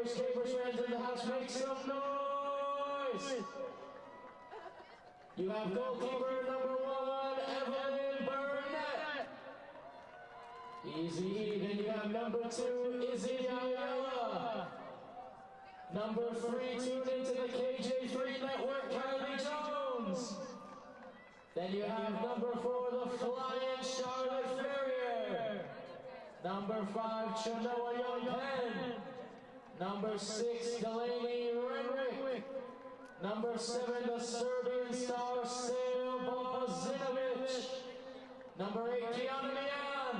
Capers fans in the house, make some noise! You have goalkeeper number 1, Evelyn Burnett. Easy. Then you have number 2, Izzy Ayala. Number 3, tuned into the KJ3 network, Kylie Jones. Then you have number 4, the flying Charlotte Ferrier. Number 5, Chanoa Young-Pen. Number 6, Delaney Renwick. Number 7, the Serbian star, Sejbo Zinovic. Number 8, Kiana Mian.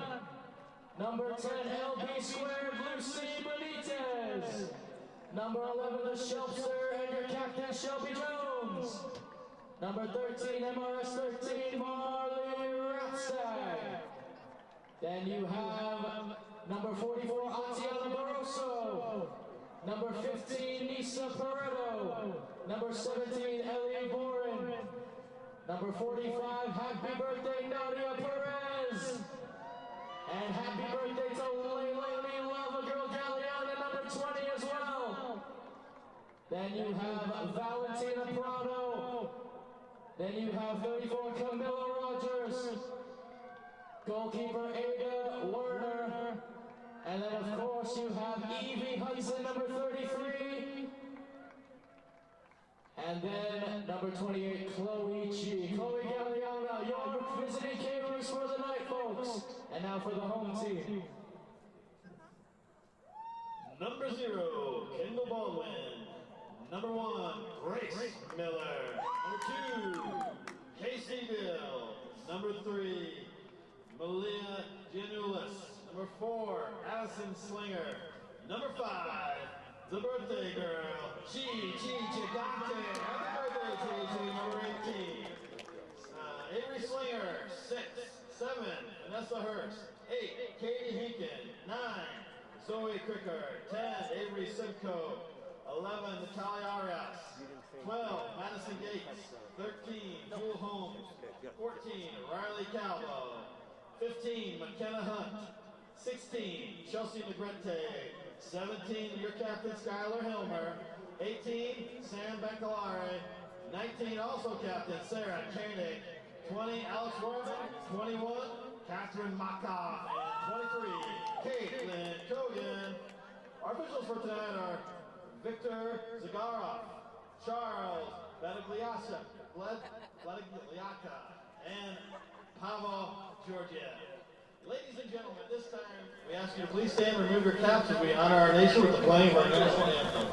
Number 10, LB squared, Lucy Benitez. Number 11, the Shelfster, and your captain, Shelby Jones. Number 13, MRS 13, Marley Ratzak. Then you have number 44, Atiana Barroso. Number 15, Nisa Pareto. Number 17, Ellie Boren. Number 45, happy birthday, Nadia Perez. And happy birthday to Leilani Lava Girl Galliana, number 20 as well. Then you have Valentina Prado. Then you have 34, Camilla Rogers. Goalkeeper Ada Werner. And then of course you have Evie Hudson, number 33. And then number 28, Chloe G. Chloe Galliana, your visiting caterers for the night, folks. And now for the home team. Number 0, Kendall Baldwin. Number 1, Grace Miller. Number 2, Casey Bill. Number 3, Malia Janulis. Number 4, Addison Slinger. Number 5, the birthday girl, Gigi Gigante. Happy birthday, Gigi, number 18. Avery Slinger, 6. 7, Vanessa Hurst. 8, Katie Hinken. 9, Zoe Cricker. 10, Avery Simcoe. 11, Natalia Arias. 12, Madison Gates. 13, Jewel Holmes. 14, Riley Calvo. 15, McKenna Hunt. 16, Chelsea Negrete. 17, your captain, Skylar Hilmer. 18, Sam Bancalare. 19, also captain, Sarah Koenig. 20, Alex Werman. 21, Catherine Maka. And 23, Caitlin Kogan. Our officials for tonight are Victor Zagaroff, Charles Badagliasa, and Pavel Georgiev. Ladies and gentlemen, this time we ask you to please stand and remove your caps as we honor our nation with the playing of our national anthem.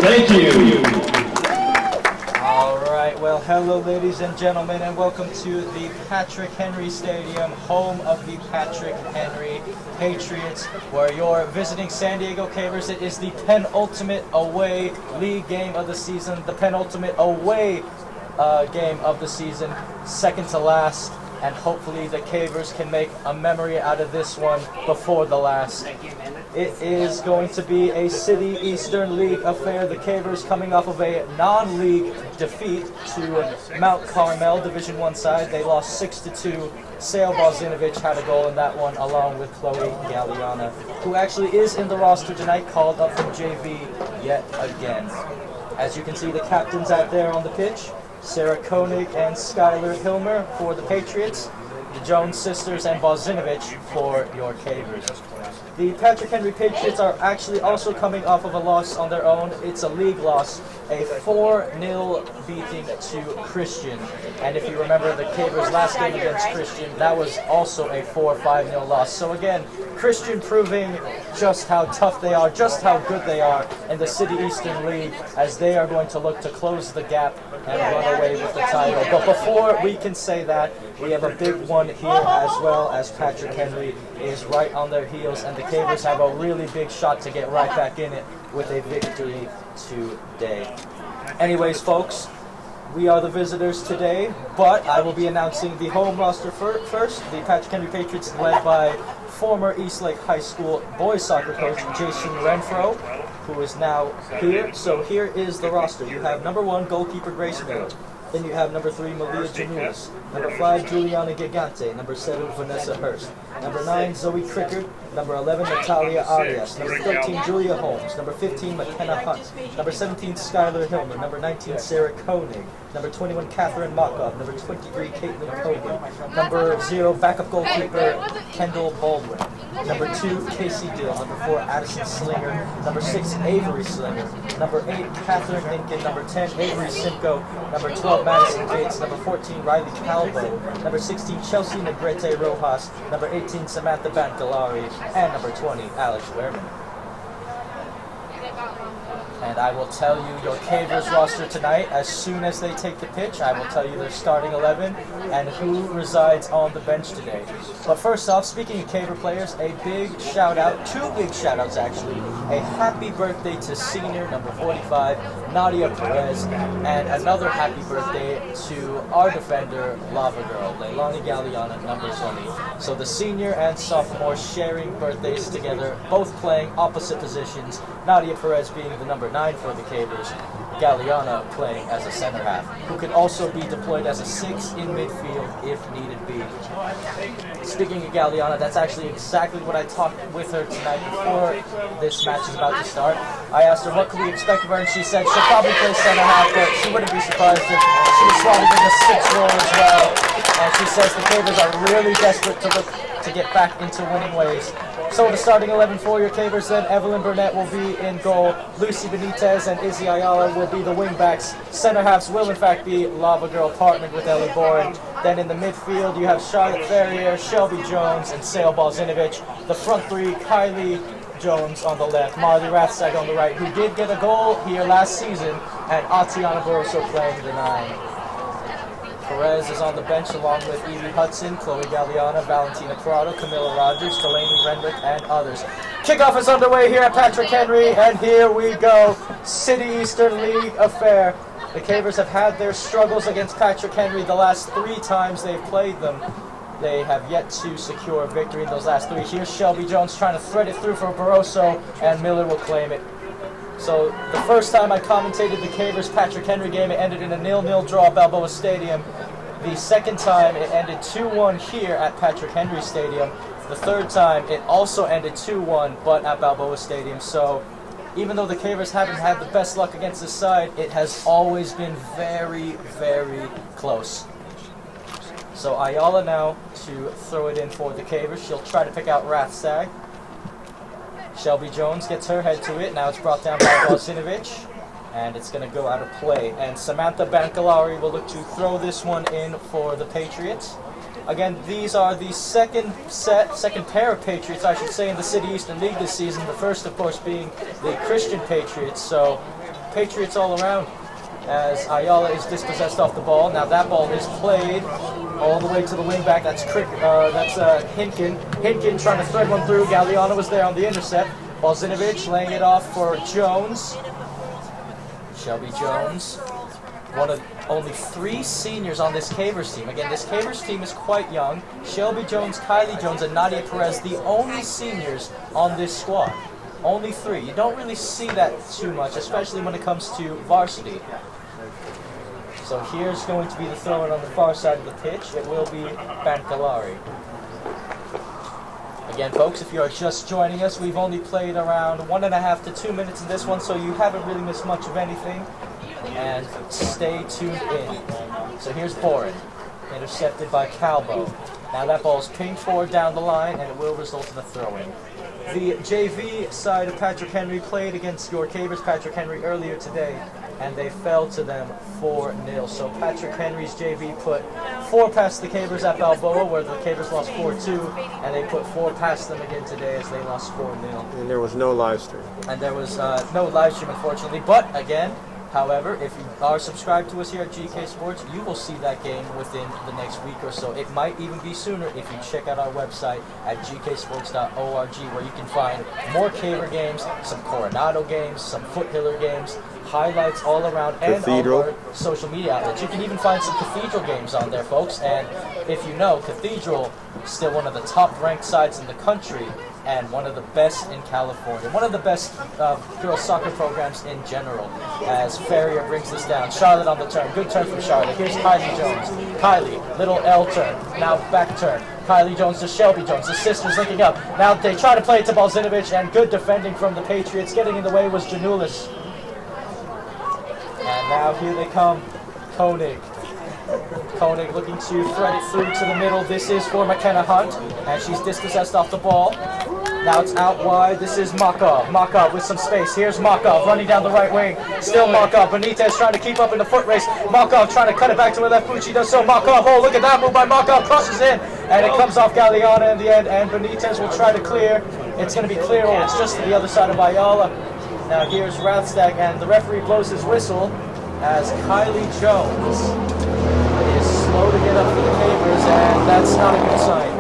Thank you. All right, well, hello, ladies and gentlemen, and welcome to the Patrick Henry Stadium, home of the Patrick Henry Patriots, where you're visiting San Diego Capers. It is the penultimate away league game of the season, the penultimate away game of the season, second to last, and hopefully the Capers can make a memory out of this one before the last. It is going to be a City Eastern League affair. The Capers coming off of a non-league defeat to Mount Carmel, Division I side. They lost 6-2. Sejbo Zinovic had a goal in that one, along with Chloe Galliana, who actually is in the roster tonight, called up from JV yet again. As you can see, the captains out there on the pitch, Sarah Koenig and Skylar Hilmer for the Patriots, the Jones sisters and Bozinovich for your Cavers. The Patrick Henry Patriots are actually also coming off of a loss on their own. It's a league loss, a 4-0 beating to Christian. And if you remember the Cavers' last game against Christian, that was also a 4-5-0 loss. So again, Christian proving just how tough they are, just how good they are in the City Eastern League, as they are going to look to close the gap and run away with the title. But before we can say that, we have a big one here as well, as Patrick Henry is right on their heels, and the Cavers have a really big shot to get right back in it with a victory today. Anyways, folks, we are the visitors today, but I will be announcing the home roster first. The Patrick Henry Patriots, led by former Eastlake High School boys soccer coach Jason Renfro, who is now here. So here is the roster. You have number 1, goalkeeper Grace Miller. Then you have number 3, Malia Janulis. Number 5, Juliana Gigante. Number 7, Vanessa Hurst. Number 9, Zoe Crickard. Number 11, Natalia Arias. Number 13, Julia Holmes. Number 15, McKenna Hunt. Number 17, Skylar Hilmer. Number 19, Sarah Koenig. Number 21, Catherine Makov. Number 23, Caitlin Kogan. Number 0, backup goalkeeper Kendall Baldwin. Number 2, Casey Dill. Number 4, Addison Slinger. Number 6, Avery Slinger. Number 8, Catherine Lincoln. Number 10, Avery Simcoe. Number 12, Madison Gates. Number 14, Riley Calvo. Number 16, Chelsea Negrete Rojas. Number 18, Samantha Bantalari. And number 20, Alex Wehrman. And I will tell you your Cavers roster tonight as soon as they take the pitch. I will tell you their starting 11 and who resides on the bench today. But first off, speaking of Caver players, a big shout out, 2 big shout outs actually. A happy birthday to senior number 45, Nadia Perez, and another happy birthday to our defender, Lava Girl, Leilani Galeana, number 20. So the senior and sophomore sharing birthdays together, both playing opposite positions. Nadia Perez being the number 9 for the Cavers, Galeana playing as a center half, who can also be deployed as a 6 in midfield if needed be. Speaking of Galeana, that's actually exactly what I talked with her tonight before this match is about to start. I asked her what could we expect of her, and she said she'll probably play center half, but she wouldn't be surprised if she was slotted in the 6 role as well. And she says the Cavers are really desperate to get back into winning ways. So the starting 11 for your Cavers then, Evelyn Burnett will be in goal, Lucy Benitez and Izzy Ayala will be the wingbacks. Center halves will in fact be Lava Girl partnered with Ellie Boren. Then in the midfield you have Charlotte Ferrier, Shelby Jones and Sale Balzinovich. The front 3, Kylie Jones on the left, Marley Rathsag on the right, who did get a goal here last season, and Atiana Barroso playing the 9. Perez is on the bench along with Evie Hudson, Chloe Galeana, Valentina Prado, Camilla Rogers, Delaney Renwick, and others. Kickoff is underway here at Patrick Henry, and here we go. City Eastern League affair. The Cavers have had their struggles against Patrick Henry the last 3 times they've played them. They have yet to secure a victory in those last 3. Here's Shelby Jones trying to thread it through for Barroso, and Miller will claim it. So the first time I commentated the Cavers Patrick Henry game, it ended in a 0-0 draw at Balboa Stadium. The second time it ended 2-1 here at Patrick Henry Stadium. The third time it also ended 2-1 but at Balboa Stadium. So even though the Cavers haven't had the best luck against this side, it has always been very, very close. So Ayala now to throw it in for the Cavers. She'll try to pick out Rathsag. Shelby Jones gets her head to it. Now it's brought down by Balzinovich, and it's going to go out of play. And Samantha Bankalari will look to throw this one in for the Patriots. Again, these are the second pair of Patriots, I should say, in the City Eastern League this season. The first, of course, being the Christian Patriots. So Patriots all around, as Ayala is dispossessed off the ball. Now that ball is played all the way to the wingback. That's Hinkin. Hinkin trying to thread one through. Galeana was there on the intercept. Balzinovich laying it off for Jones. Shelby Jones, one of only 3 seniors on this Cavers team. Again, this Cavers team is quite young. Shelby Jones, Kylie Jones, and Nadia Perez, the only seniors on this squad. Only 3. You don't really see that too much, especially when it comes to varsity. So here's going to be the throw-in on the far side of the pitch. It will be Bankalari. Again, folks, if you are just joining us, we've only played around 1.5 to 2 minutes in this one, so you haven't really missed much of anything. and stay tuned in. So here's Boren, intercepted by Calbo. Now that ball's pinged forward down the line, and it will result in a throw-in. The JV side of Patrick Henry played against your Cavers Patrick Henry earlier today, and they fell to them 4-0. So Patrick Henry's JV put 4 past the Cavers at Balboa, where the Cavers lost 4-2, and they put 4 past them again today as they lost 4-0. And there was no live stream. And there was no live stream, unfortunately. But again, however, if you are subscribed to us here at GK Sports, you will see that game within the next week or so. It might even be sooner if you check out our website at gksports.org, where you can find more Caver games, some Coronado games, some Foothiller games, highlights all around, and all our social media outlets. You can even find some Cathedral games on there, folks. And if you know, Cathedral is still one of the top-ranked sides in the country, and one of the best in California. One of the best girls soccer programs in general, as Ferrier brings this down. Charlotte on the turn. Good turn from Charlotte. Here's Kylie Jones. Kylie, little L turn. Now back turn. Kylie Jones to Shelby Jones. The sisters linking up. Now they try to play it to Balzinovich, and good defending from the Patriots. Getting in the way was Janulis. And now here they come. Koenig. Koenig looking to thread it through to the middle. This is for McKenna Hunt, and she's dispossessed off the ball. Now it's out wide. This is Makov. Makov with some space. Here's Makov running down the right wing. Still Makov. Benitez trying to keep up in the foot race. Makov trying to cut it back to her left boot. She does so. Makov, oh, look at that move by Makov. Crosses in, and it comes off Galeana in the end, and Benitez will try to clear. It's going to be clear. Oh, it's just to the other side of Ayala. Now here's Rathstag, and the referee blows his whistle as Kylie Jones is slow to get up for the Cavers, and that's not a good sign.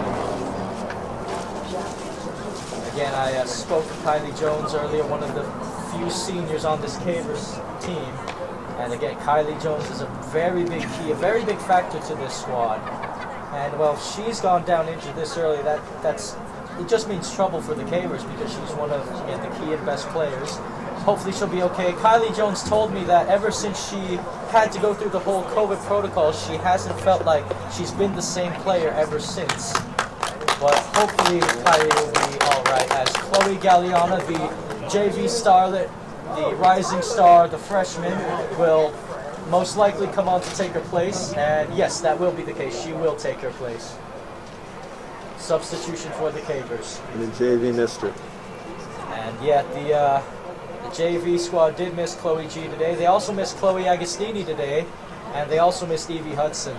Again, I spoke to Kylie Jones earlier, one of the few seniors on this Cavers team. And again, Kylie Jones is a very big key, a very big factor to this squad. And well, she's gone down injured this early. It just means trouble for the Cavers, because she's one of, again, the key and best players. Hopefully she'll be okay. Kylie Jones told me that ever since she had to go through the whole COVID protocol, she hasn't felt like she's been the same player ever since. But hopefully Kylie will be all right, as Chloe Galeana, the JV starlet, the rising star, the freshman, will most likely come on to take her place. And yes, that will be the case. She will take her place. Substitution for the Cavers. And the JV missed her. And yet the JV squad did miss Chloe G today. They also missed Chloe Agostini today, and they also missed Evie Hudson.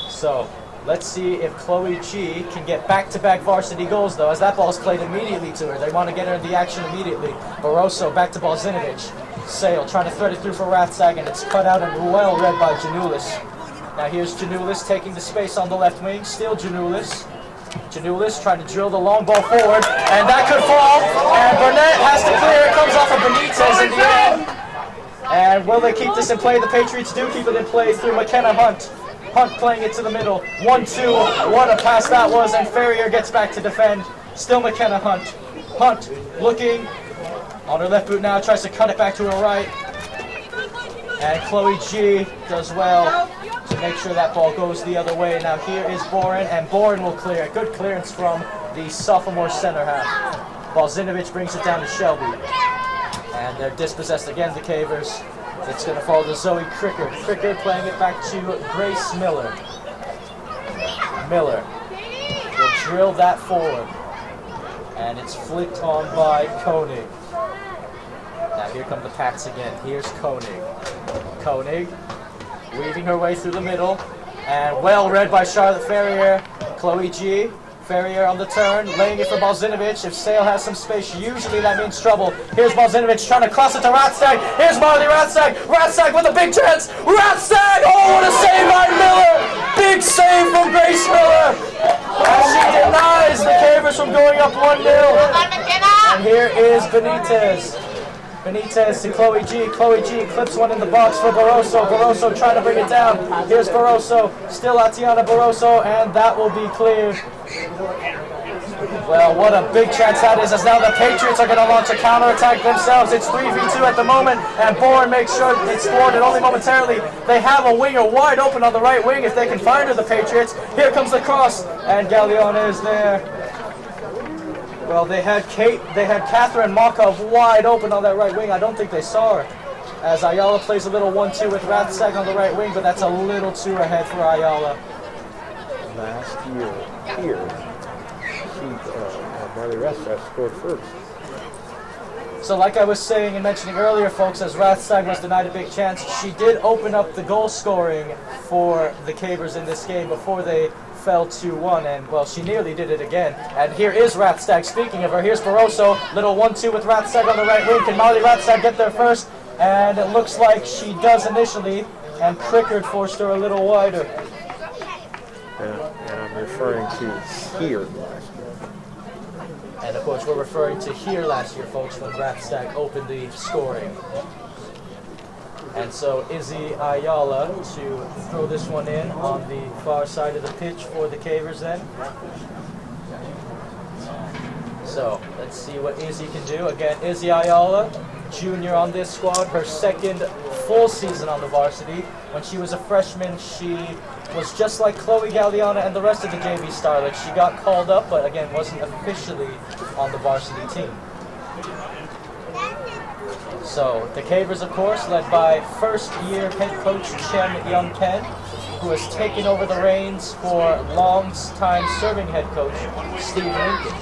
So let's see if Chloe G can get back-to-back varsity goals, though, as that ball's played immediately to her. They want to get her in the action immediately. Barroso back to Balzinovich. Sale trying to thread it through for Rathsag, and it's cut out and well read by Janulis. Now here's Janulis taking the space on the left wing. Still Janulis. Janulis trying to drill the long ball forward, and that could fall. And Burnett has to clear. It comes off of Benitez in the end. And will they keep this in play? The Patriots do keep it in play through McKenna Hunt. Hunt playing it to the middle. 1-2. What a pass that was, and Ferrier gets back to defend. Still McKenna Hunt. Hunt looking on her left boot now, tries to cut it back to her right. And Chloe G does well to make sure that ball goes the other way. Now here is Boren, and Boren will clear. Good clearance from the sophomore center half. Balzinovich brings it down to Shelby. And they're dispossessed again, the Cavers. It's going to fall to Zoe Cricker. Cricker playing it back to Grace Miller. Miller will drill that forward. And it's flicked on by Koenig. Now here come the Pats again. Here's Koenig. Koenig weaving her way through the middle. And well read by Charlotte Ferrier. Chloe G. Ferrier on the turn, laying it for Balzinovich. If Sale has some space, usually that means trouble. Here's Balzinovich trying to cross it to Rathstag. Here's Marley Rathstag. Rathstag with a big chance. Rathstag! Oh, what a save by Miller! Big save from Grace Miller! And she denies the Cavers from going up 1-0. And here is Benitez. Benitez to Chloe G. Chloe G clips one in the box for Barroso. Barroso trying to bring it down. Here's Barroso. Still Atiana Barroso, and that will be cleared. Well, what a big chance that is, as now the Patriots are going to launch a counterattack themselves. It's 3v2 at the moment, and Boren makes sure it's thwarted only momentarily. They have a winger wide open on the right wing if they can find her, the Patriots. Here comes the cross, and Galeana is there. Well, they had Catherine Makov wide open on that right wing. I don't think they saw her. as Ayala plays a little 1-2 with Rathstag on the right wing, but that's a little too ahead for Ayala. Last year, here, Marley Rathstag scored first. So like I was saying and mentioning earlier, folks, as Rathstag was denied a big chance, she did open up the goal scoring for the Cavers in this game before they fell 2-1, and well, she nearly did it again. And here is Rathstag. Speaking of her, here's Barroso, little 1-2 with Rathstag on the right wing. Can Marley Rathstag get there first? And it looks like she does initially, and Prickard forced her a little wider. And I'm referring to here. And of course, we're referring to here last year, folks, when Rathstag opened the scoring. And so Izzy Ayala to throw this one in on the far side of the pitch for the Cavers then. So let's see what Izzy can do. Again, Izzy Ayala, junior on this squad, her second full season on the varsity. When she was a freshman, she was just like Chloe Galliana and the rest of the JV Starlets. She got called up, but again, wasn't officially on the varsity team. So the Cavers, of course, led by first-year head coach Chen Young-Ken, who has taken over the reins for long-time serving head coach Steve Lincoln.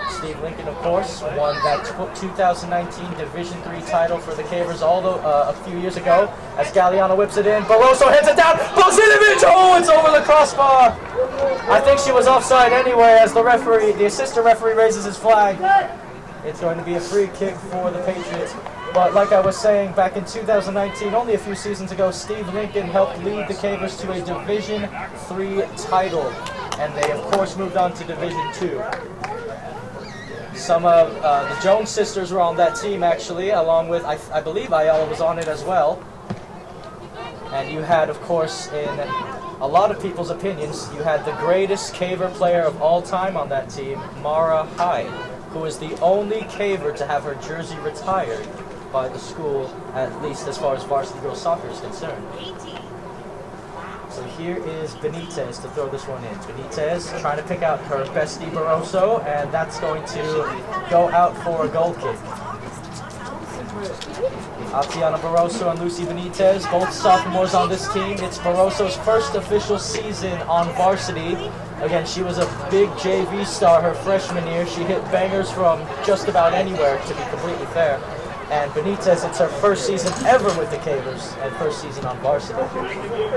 Steve Lincoln, of course, won that 2019 Division III title for the Cavers a few years ago. As Galliano whips it in, Barroso heads it down. Bozinovic! Oh, it's over the crossbar. I think she was offside anyway. As the assistant referee raises his flag, it's going to be a free kick for the Patriots. But like I was saying, back in 2019, only a few seasons ago, Steve Lincoln helped lead the Cavers to a Division III title, and they of course moved on to Division II. Some of the Jones sisters were on that team, actually, along with, I believe Ayala was on it as well. And you had, of course, in a lot of people's opinions, you had the greatest Caver player of all time on that team, Mara Hyde, who is the only Caver to have her jersey retired by the school, at least as far as varsity girls soccer is concerned. So here is Benitez to throw this one in. Benitez trying to pick out her bestie Barroso, and that's going to go out for a goal kick. Atiana Barroso and Lucy Benitez, both sophomores on this team. It's Barroso's first official season on varsity. Again, she was a big JV star her freshman year. She hit bangers from just about anywhere, to be completely fair. And Benitez, it's her first season ever with the Cavers and first season on varsity.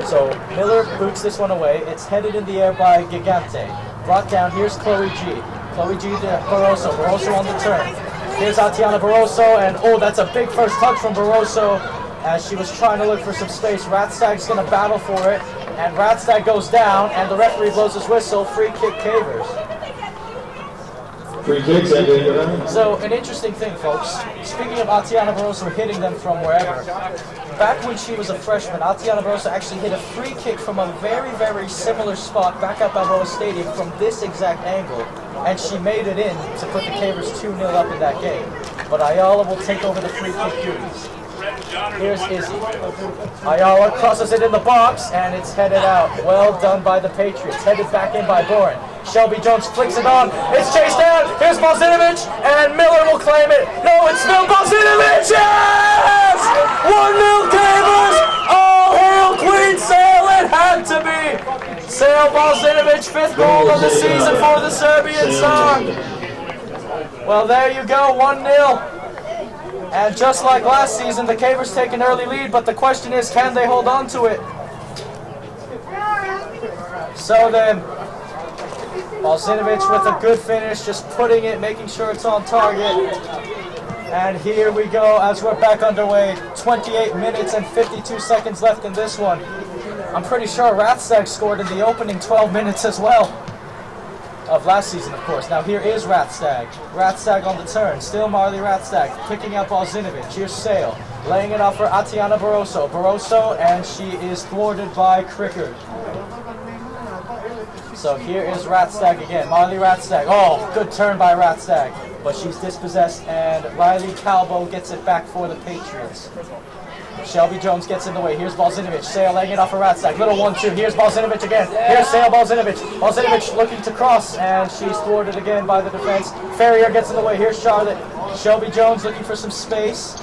So Miller boots this one away. It's headed in the air by Gigante. Brought down, here's Chloe G. Chloe G to Barroso. Barroso on the turn. Here's Atiana Barroso, and oh, that's a big first touch from Barroso as she was trying to look for some space. Rathstag's going to battle for it, and Rathstag goes down, and the referee blows his whistle. Free kick Cavers. Free kicks, So, an interesting thing, folks. Speaking of Atiana Barroso hitting them from wherever, back when she was a freshman, Atiana Barroso actually hit a free kick from a very, very similar spot back up Balboa Stadium from this exact angle, and she made it in to put the Cavers 2-0 up in that game. But Ayala will take over the free kick duties. Here's Izzy. Ayala crosses it in the box, and it's headed out. Well done by the Patriots. Headed back in by Boren. Shelby Jones flicks it on. It's chased down. Here's Bozinovic, and Miller will claim it. No, it's still Bozinovic. Yes! 1-0 Cavers. All hail Queen Sale. It had to be. Sale Bozinovic, 5th goal of the season for the Serbian side. Well, there you go, 1-0. And just like last season, the Cavers take an early lead, but the question is, can they hold on to it? So then, Bozinovic with a good finish, just putting it, making sure it's on target. And here we go as we're back underway. 28 minutes and 52 seconds left in this one. I'm pretty sure Rathstag scored in the opening 12 minutes as well. Of last season, of course. Now here is Rathstag. Rathstag on the turn. Still Marley Rathstag picking out Bozinovic. Here's Sale. Laying it off for Atiana Barroso. Barroso, and she is thwarted by Crickard. So here is Rathstag again. Marley Rathstag. Oh, good turn by Rathstag. But she's dispossessed, and Riley Calbo gets it back for the Patriots. Shelby Jones gets in the way. Here's Bozinovic. Sale laying it off for Rathstag. Little 1-2. Here's Bozinovic again. Here's Sale Bozinovic. Bozinovic looking to cross, and she's thwarted again by the defense. Ferrier gets in the way. Here's Charlotte. Shelby Jones looking for some space.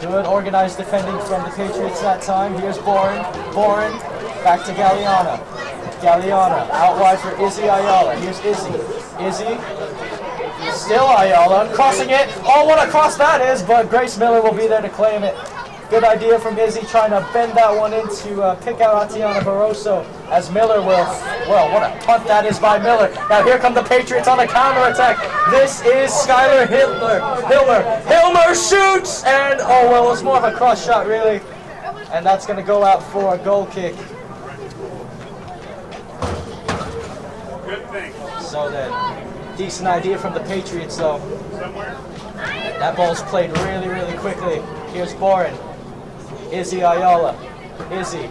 Good organized defending from the Patriots that time. Here's Boren. Boren back to Galliana. Galliana out wide for Izzy Ayala. Here's Izzy. Izzy. Still Ayala. Crossing it. Oh, what a cross that is, but Grace Miller will be there to claim it. Good idea from Izzy, trying to bend that one in to pick out Tatiana Barroso, as Miller will, well, what a punt that is by Miller. Now here come the Patriots on the counterattack. This is Skylar Hilmer shoots, and oh, well, it's more of a cross shot, really. And that's going to go out for a goal kick. Good thing. So then, decent idea from the Patriots, though. That ball's played really, really quickly. Here's Boren. Izzy Ayala. Izzy.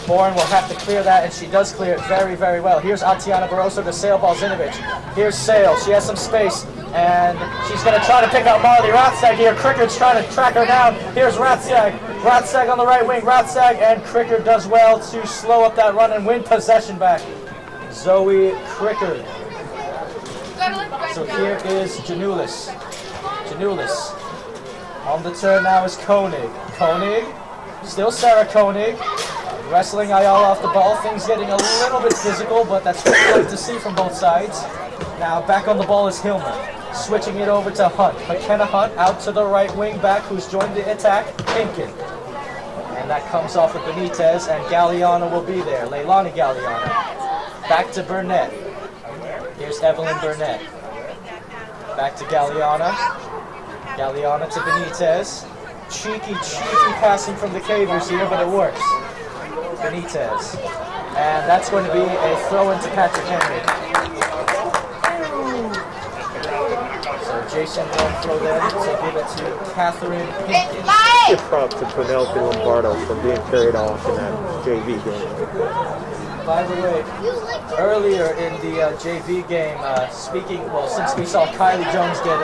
Boren will have to clear that, and she does clear it very, very well. Here's Tatiana Barroso to Sale Balzinovic. Here's Sale. She has some space, and she's going to try to pick out Marley Ratzag here. Cricker's trying to track her down. Here's Ratzag. Ratzag on the right wing. Ratzag, and Cricker does well to slow up that run and win possession back. Zoe Cricker. So here is Janulis. Janulis. On the turn now is Koenig. Koenig. Still Sarah Koenig. Wrestling Ayala off the ball. Things getting a little bit physical, but that's what we like to see from both sides. Now back on the ball is Hilmer. Switching it over to Hunt. McKenna Hunt out to the right wing back, who's joined the attack. Pinkin. And that comes off of Benitez, and Galliana will be there. Leilani Galliana. Back to Burnett. Here's Evelyn Burnett. Back to Galliana. Galliana to Benitez. Cheeky passing from the Cavers here, but it works. Benitez. And that's going to be a throw into Patrick Henry. So Jason won't throw that, so give it to Catherine Pinkin. Give props to Penelope Lombardo for being carried off in that JV game. By the way, earlier in the JV game, since we saw Kylie Jones get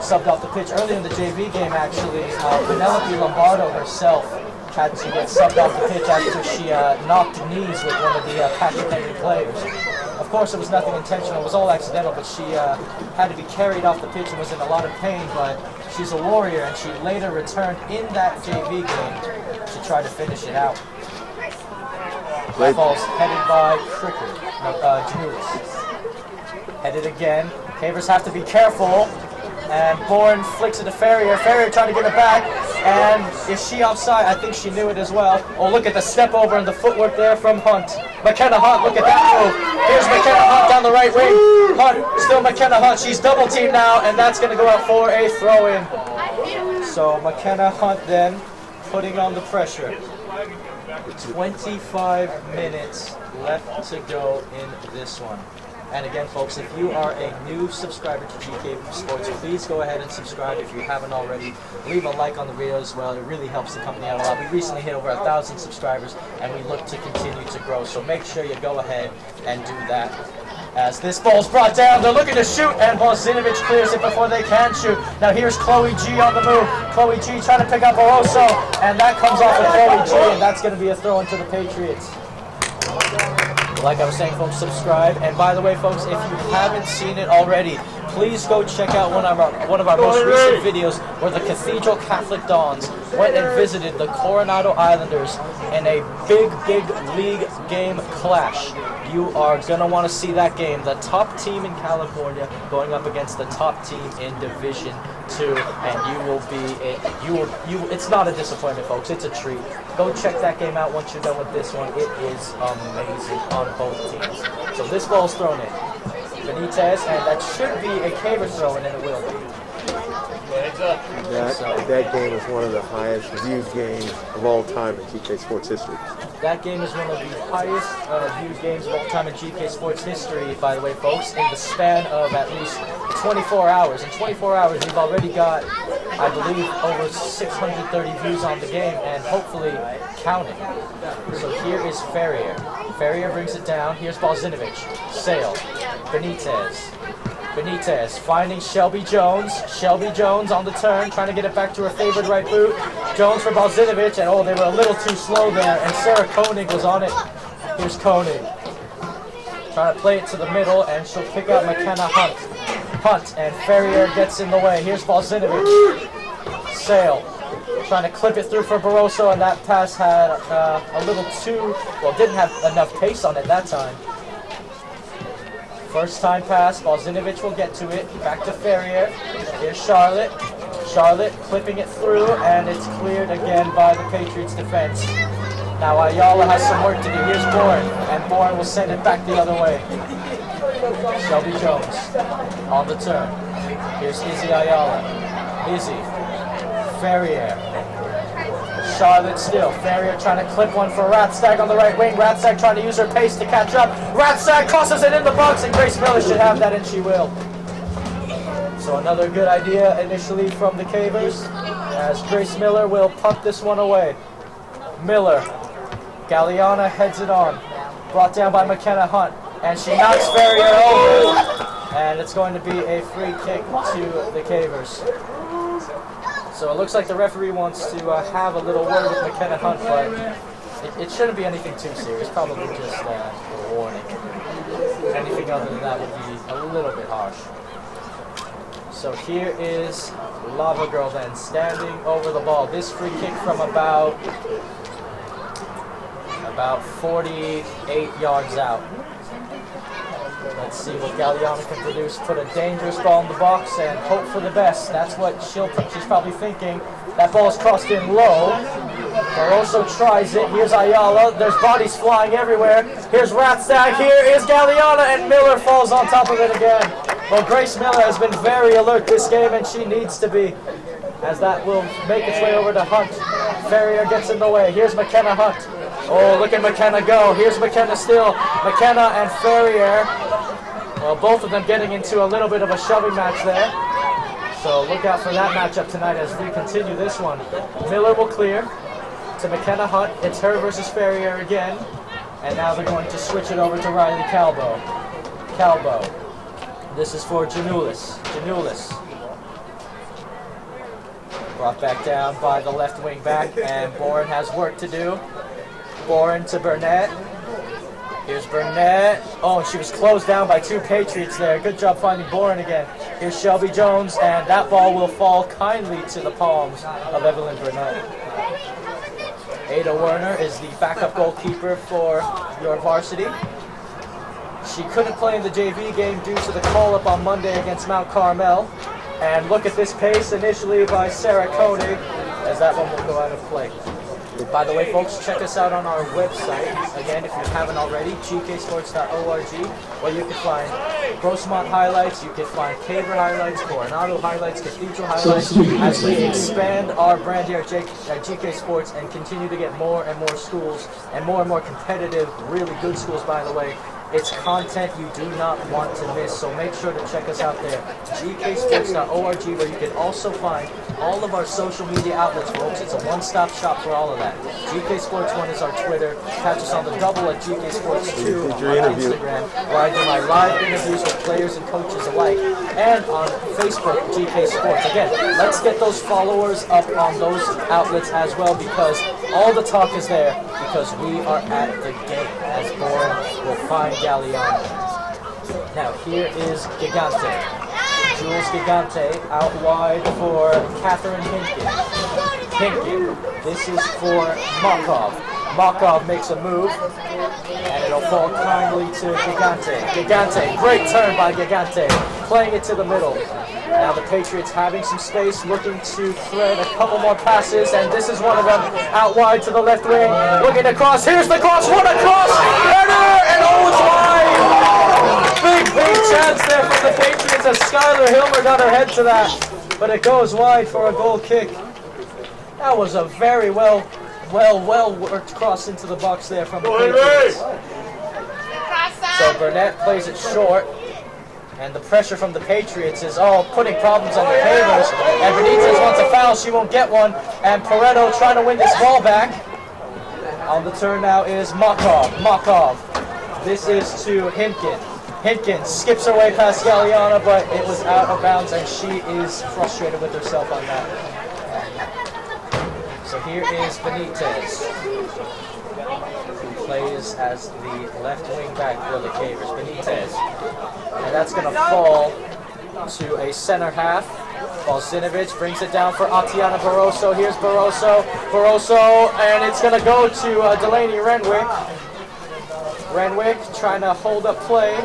subbed off the pitch, earlier in the JV game, actually, Penelope Lombardo herself had to get subbed off the pitch after she knocked knees with one of the Patrick Henry players. Of course, it was nothing intentional, it was all accidental, but she had to be carried off the pitch and was in a lot of pain, but she's a warrior, and she later returned in that JV game to try to finish it out. That ball's headed by Cricker, Janulis. Headed again. Cavers have to be careful. And Bourne flicks it to Ferrier. Ferrier trying to get it back. And is she offside? I think she knew it as well. Oh, look at the step over and the footwork there from Hunt. McKenna Hunt, look at that move. Here's McKenna Hunt down the right wing. Hunt, still McKenna Hunt. She's double teamed now, and that's going to go out for a throw-in. So McKenna Hunt then putting on the pressure. 25 minutes left to go in this one. And again, folks, if you are a new subscriber to GK Sports, please go ahead and subscribe if you haven't already. Leave a like on the video as well. It really helps the company out a lot. We recently hit over 1,000 subscribers, and we look to continue to grow. So make sure you go ahead and do that. As this ball's brought down, they're looking to shoot, and Balzinovic clears it before they can shoot. Now here's Chloe G on the move. Chloe G trying to pick up Barroso, and that comes off of Chloe G, and that's going to be a throw into the Patriots. Like I was saying, folks, subscribe. And by the way, folks, if you haven't seen it already, please go check out one of our most recent videos where the Cathedral Catholic Dons went and visited the Coronado Islanders in a big league game clash. You are going to want to see that game. The top team in California going up against the top team in Division 2, and you will be, it's not a disappointment, folks. It's a treat. Go check that game out once you're done with this one. It is amazing on both teams. So this ball's thrown in. Benitez, and that should be a Caver throw, and it will be. That game is one of the highest viewed games of all time in GK Sports history. That game is one of the highest viewed games of all time in GK Sports history, by the way, folks, in the span of at least 24 hours. In 24 hours, we've already got, I believe, over 630 views on the game, and hopefully counting. So here is Ferrier. Ferrier brings it down. Here's Balzinovic. Sale. Benitez. Benitez finding Shelby Jones. Shelby Jones on the turn, trying to get it back to her favored right boot. Jones for Balzinovic, and oh, they were a little too slow there, and Sarah Koenig was on it. Here's Koenig. Trying to play it to the middle, and she'll pick out McKenna Hunt. Hunt, and Ferrier gets in the way. Here's Balzinovic. Sale. trying to clip it through for Barroso, and that pass had a little too, well, didn't have enough pace on it that time. First time pass, Balzinovic will get to it. Back to Ferrier. Here's Charlotte. Charlotte clipping it through, and it's cleared again by the Patriots defense. Now Ayala has some work to do. Here's Bourne, and Bourne will send it back the other way. Shelby Jones on the turn. Here's Izzy Ayala. Izzy. Ferrier. Charlotte still. Ferrier trying to clip one for Ratstag on the right wing. Ratstag trying to use her pace to catch up. Ratstag crosses it in the box, and Grace Miller should have that, and she will. So another good idea initially from the Cavers, as Grace Miller will punt this one away. Miller. Galliana heads it on. Brought down by McKenna Hunt. And she knocks Ferrier over. And it's going to be a free kick to the Cavers. So it looks like the referee wants to have a little word with McKenna Hunt, but it shouldn't be anything too serious. Probably just a warning. Anything other than that would be a little bit harsh. So here is Lava Girl then standing over the ball. This free kick from about 48 yards out. Let's see what Galliana can produce. Put a dangerous ball in the box and hope for the best. That's what she's probably thinking. That ball is crossed in low. Barroso tries it. Here's Ayala. There's bodies flying everywhere. Here's Ratstag. Here is Galliana, and Miller falls on top of it again. Well, Grace Miller has been very alert this game, and she needs to be, as that will make its way over to Hunt. Ferrier gets in the way. Here's McKenna Hunt. Oh, look at McKenna go. Here's McKenna still. McKenna and Ferrier. Well, both of them getting into a little bit of a shoving match there. So look out for that matchup tonight as we continue this one. Miller will clear to McKenna Hunt. It's her versus Ferrier again. And now they're going to switch it over to Riley Calbo. Calbo. This is for Janulis. Janulis. Brought back down by the left wing back, and Bourne has work to do. Bourne to Burnett. Here's Burnett. Oh, she was closed down by two Patriots there. Good job finding Bourne again. Here's Shelby Jones, and that ball will fall kindly to the palms of Evelyn Burnett. Ada Werner is the backup goalkeeper for your Varsity. She couldn't play in the JV game due to the call-up on Monday against Mount Carmel. And look at this pace initially by Sarah Koenig, as that one will go out of play. By the way, folks, check us out on our website. Again, if you haven't already, gksports.org, where you can find Grossmont highlights, you can find Caver highlights, Coronado highlights, Cathedral highlights, as we expand our brand here at GK Sports and continue to get more and more schools and more competitive, really good schools, by the way. It's content you do not want to miss, so make sure to check us out there. gksports.org, where you can also find all of our social media outlets, folks. It's a one-stop shop for all of that. GK Sports 1 is our Twitter. Catch us on the double at GK Sports 2 on Instagram, where I do my live interviews with players and coaches alike, and on Facebook, GK Sports. Again, let's get those followers up on those outlets as well, because all the talk is there, because we are at the game, as Bourne will find Galliano. Now here is Gigante. Jules Gigante out wide for Catherine Hinkin. Hinkin. This is for Markov. Markov makes a move, and it'll fall kindly to Gigante. Gigante, great turn by Gigante, playing it to the middle. Now the Patriots having some space, looking to thread a couple more passes, and this is one of them out wide to the left wing, looking to cross. Here's the cross, what a cross! Header, and oh, it's wide! Big chance there for the Patriots as Skylar Hilmer got her head to that, but it goes wide for a goal kick. That was a very well worked cross into the box there from the Patriots. So Burnett plays it short. And the pressure from the Patriots is all putting problems on the Cavers. And Benitez wants a foul, she won't get one. And Pareto trying to win this ball back. On the turn now is Makov. This is to Hinkin. Hinkin skips her way past Galliana, but it was out of bounds, and she is frustrated with herself on that. So here is Benitez, who plays as the left wing back for the Cavers. Benitez. And that's going to fall to a center half. Balzinovich brings it down for Tatiana Barroso. Here's Barroso. Barroso, and it's going to go to Delaney Renwick. Renwick trying to hold up play.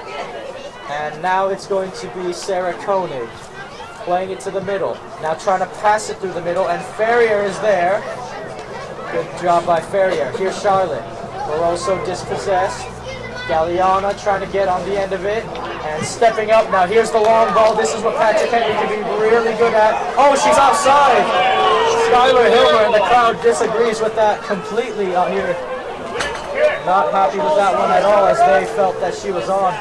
And now it's going to be Sarah Koenig playing it to the middle. Now trying to pass it through the middle, and Ferrier is there. Good job by Ferrier. Here's Charlotte. Barroso dispossessed. Galliana trying to get on the end of it. And stepping up. Now here's the long ball. This is what Patrick Henry can be really good at. Oh, she's offside. Skylar Hilmer, and the crowd disagrees with that completely out here. Not happy with that one at all, as they felt that she was on.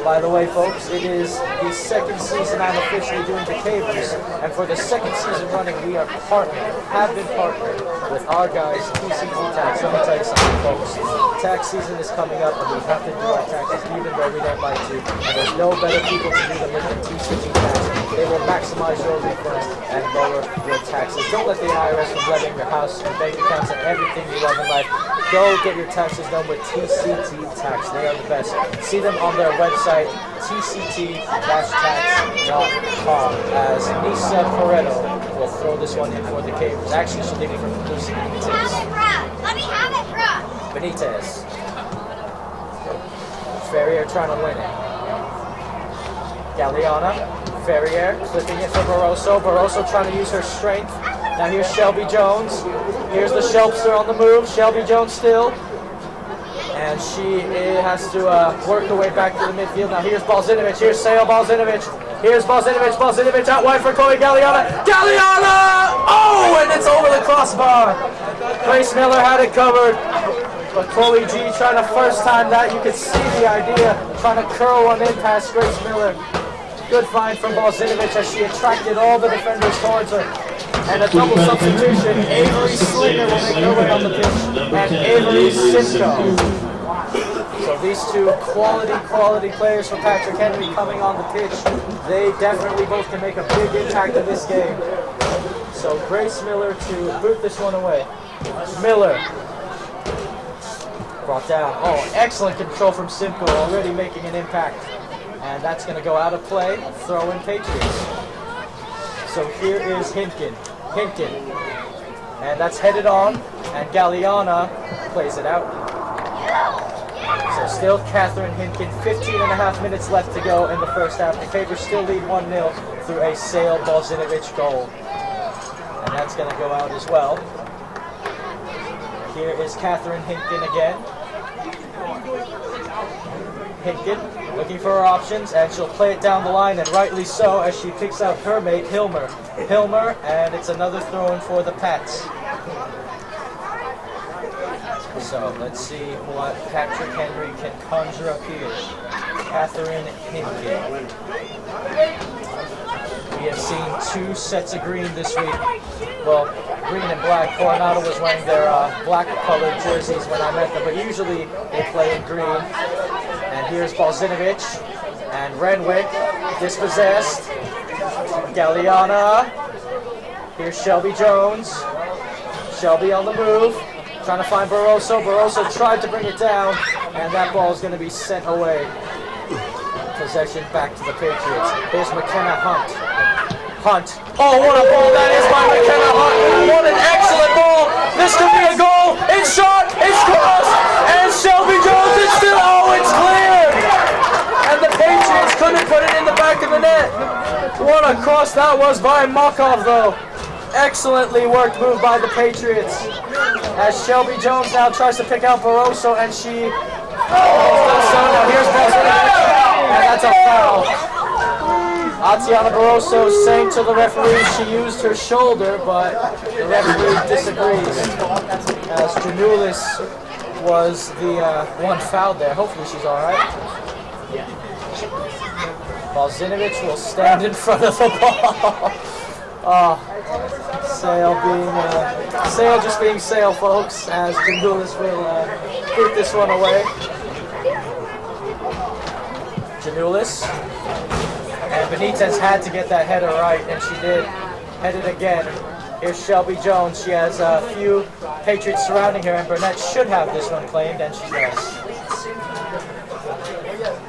By the way, folks, it is the second season I'm officially doing the Cavers, and for the second season running, we are have been partnered with our guys, TCT Tax. Let me tell you something, folks. Tax season is coming up, and we have to do our taxes even though we don't like to, and there's no better people to do them than TCT Tax. They will maximize your refund and lower your taxes. Don't let the IRS from letting your house, your bank accounts, and everything you love in life. Go get your taxes done with TCT Tax. They are the best. See them on their website, tct-tax.com, as Nisa Pareto will throw this one in for the Cavers. Actually, she'll leave it for Lucy Benitez. Let me have it, bro. Benitez. Ferrier trying to win it. Galliana. Ferrier clipping it for Barroso. Barroso trying to use her strength. Now here's Shelby Jones. Here's the Shelpster on the move. Shelby Jones still. And she has to work her way back to the midfield. Now here's Balzinovich. Here's Sale Balzinovich. Here's Balzinovich. Balzinovich out wide for Chloe Galliana. Galliana! Oh, and it's over the crossbar. Grace Miller had it covered. But Chloe G trying to first time that. You could see the idea. Trying to curl one in past Grace Miller. Good find from Balzinovich as she attracted all the defenders towards her. And a double substitution. Avery Slinger will make her way on the pitch. And Avery Simcoe. So these two quality players for Patrick Henry coming on the pitch. They definitely both can make a big impact in this game. So Grace Miller to boot this one away. Miller. Brought down. Oh, excellent control from Simcoe, already making an impact. And that's going to go out of play. Throw in Patriots. So here is Hinkin. And that's headed on. And Galliana plays it out. So still Catherine Hinkin. 15.5 minutes left to go in the first half. The Cavers still lead 1-0 through a Sale Balzinovich goal. And that's going to go out as well. Here is Catherine Hinkin again. Hinkin looking for her options, and she'll play it down the line, and rightly so, as she picks out her mate, Hilmer, and it's another throw-in for the Pats. So let's see what Patrick Henry can conjure up here. Catherine Hinkin. We have seen 2 sets of green this week. Well, green and black. Coronado was wearing their black-colored jerseys when I met them, but usually they play in green. And here's Balzinovich and Renwick dispossessed. Galliana. Here's Shelby Jones. Shelby on the move. Trying to find Barroso. Barroso tried to bring it down, and that ball is going to be sent away. Possession back to the Patriots. Here's McKenna Hunt. Oh, what a ball that is by McKenna Hunt. What an excellent ball. This could be a goal. It's shot. It's crossed. And Shelby Jones is still. Oh, it's cleared. And the Patriots couldn't put it in the back of the net. What a cross that was by Makov, though. Excellently worked move by the Patriots. As Shelby Jones now tries to pick out Barroso, and she does so. Now here's Balzinovich. And that's a foul. Tatiana Barroso saying to the referee she used her shoulder, but the referee disagrees. As Janulis was the one fouled there. Hopefully she's alright. Balzinovich will stand in front of the ball. Sale just being Sale, folks, as Janulis will boot this one away. Janulis. And Benitez had to get that header right, and she did. Headed again. Here's Shelby Jones. She has a few Patriots surrounding her, and Burnett should have this one claimed, and she does.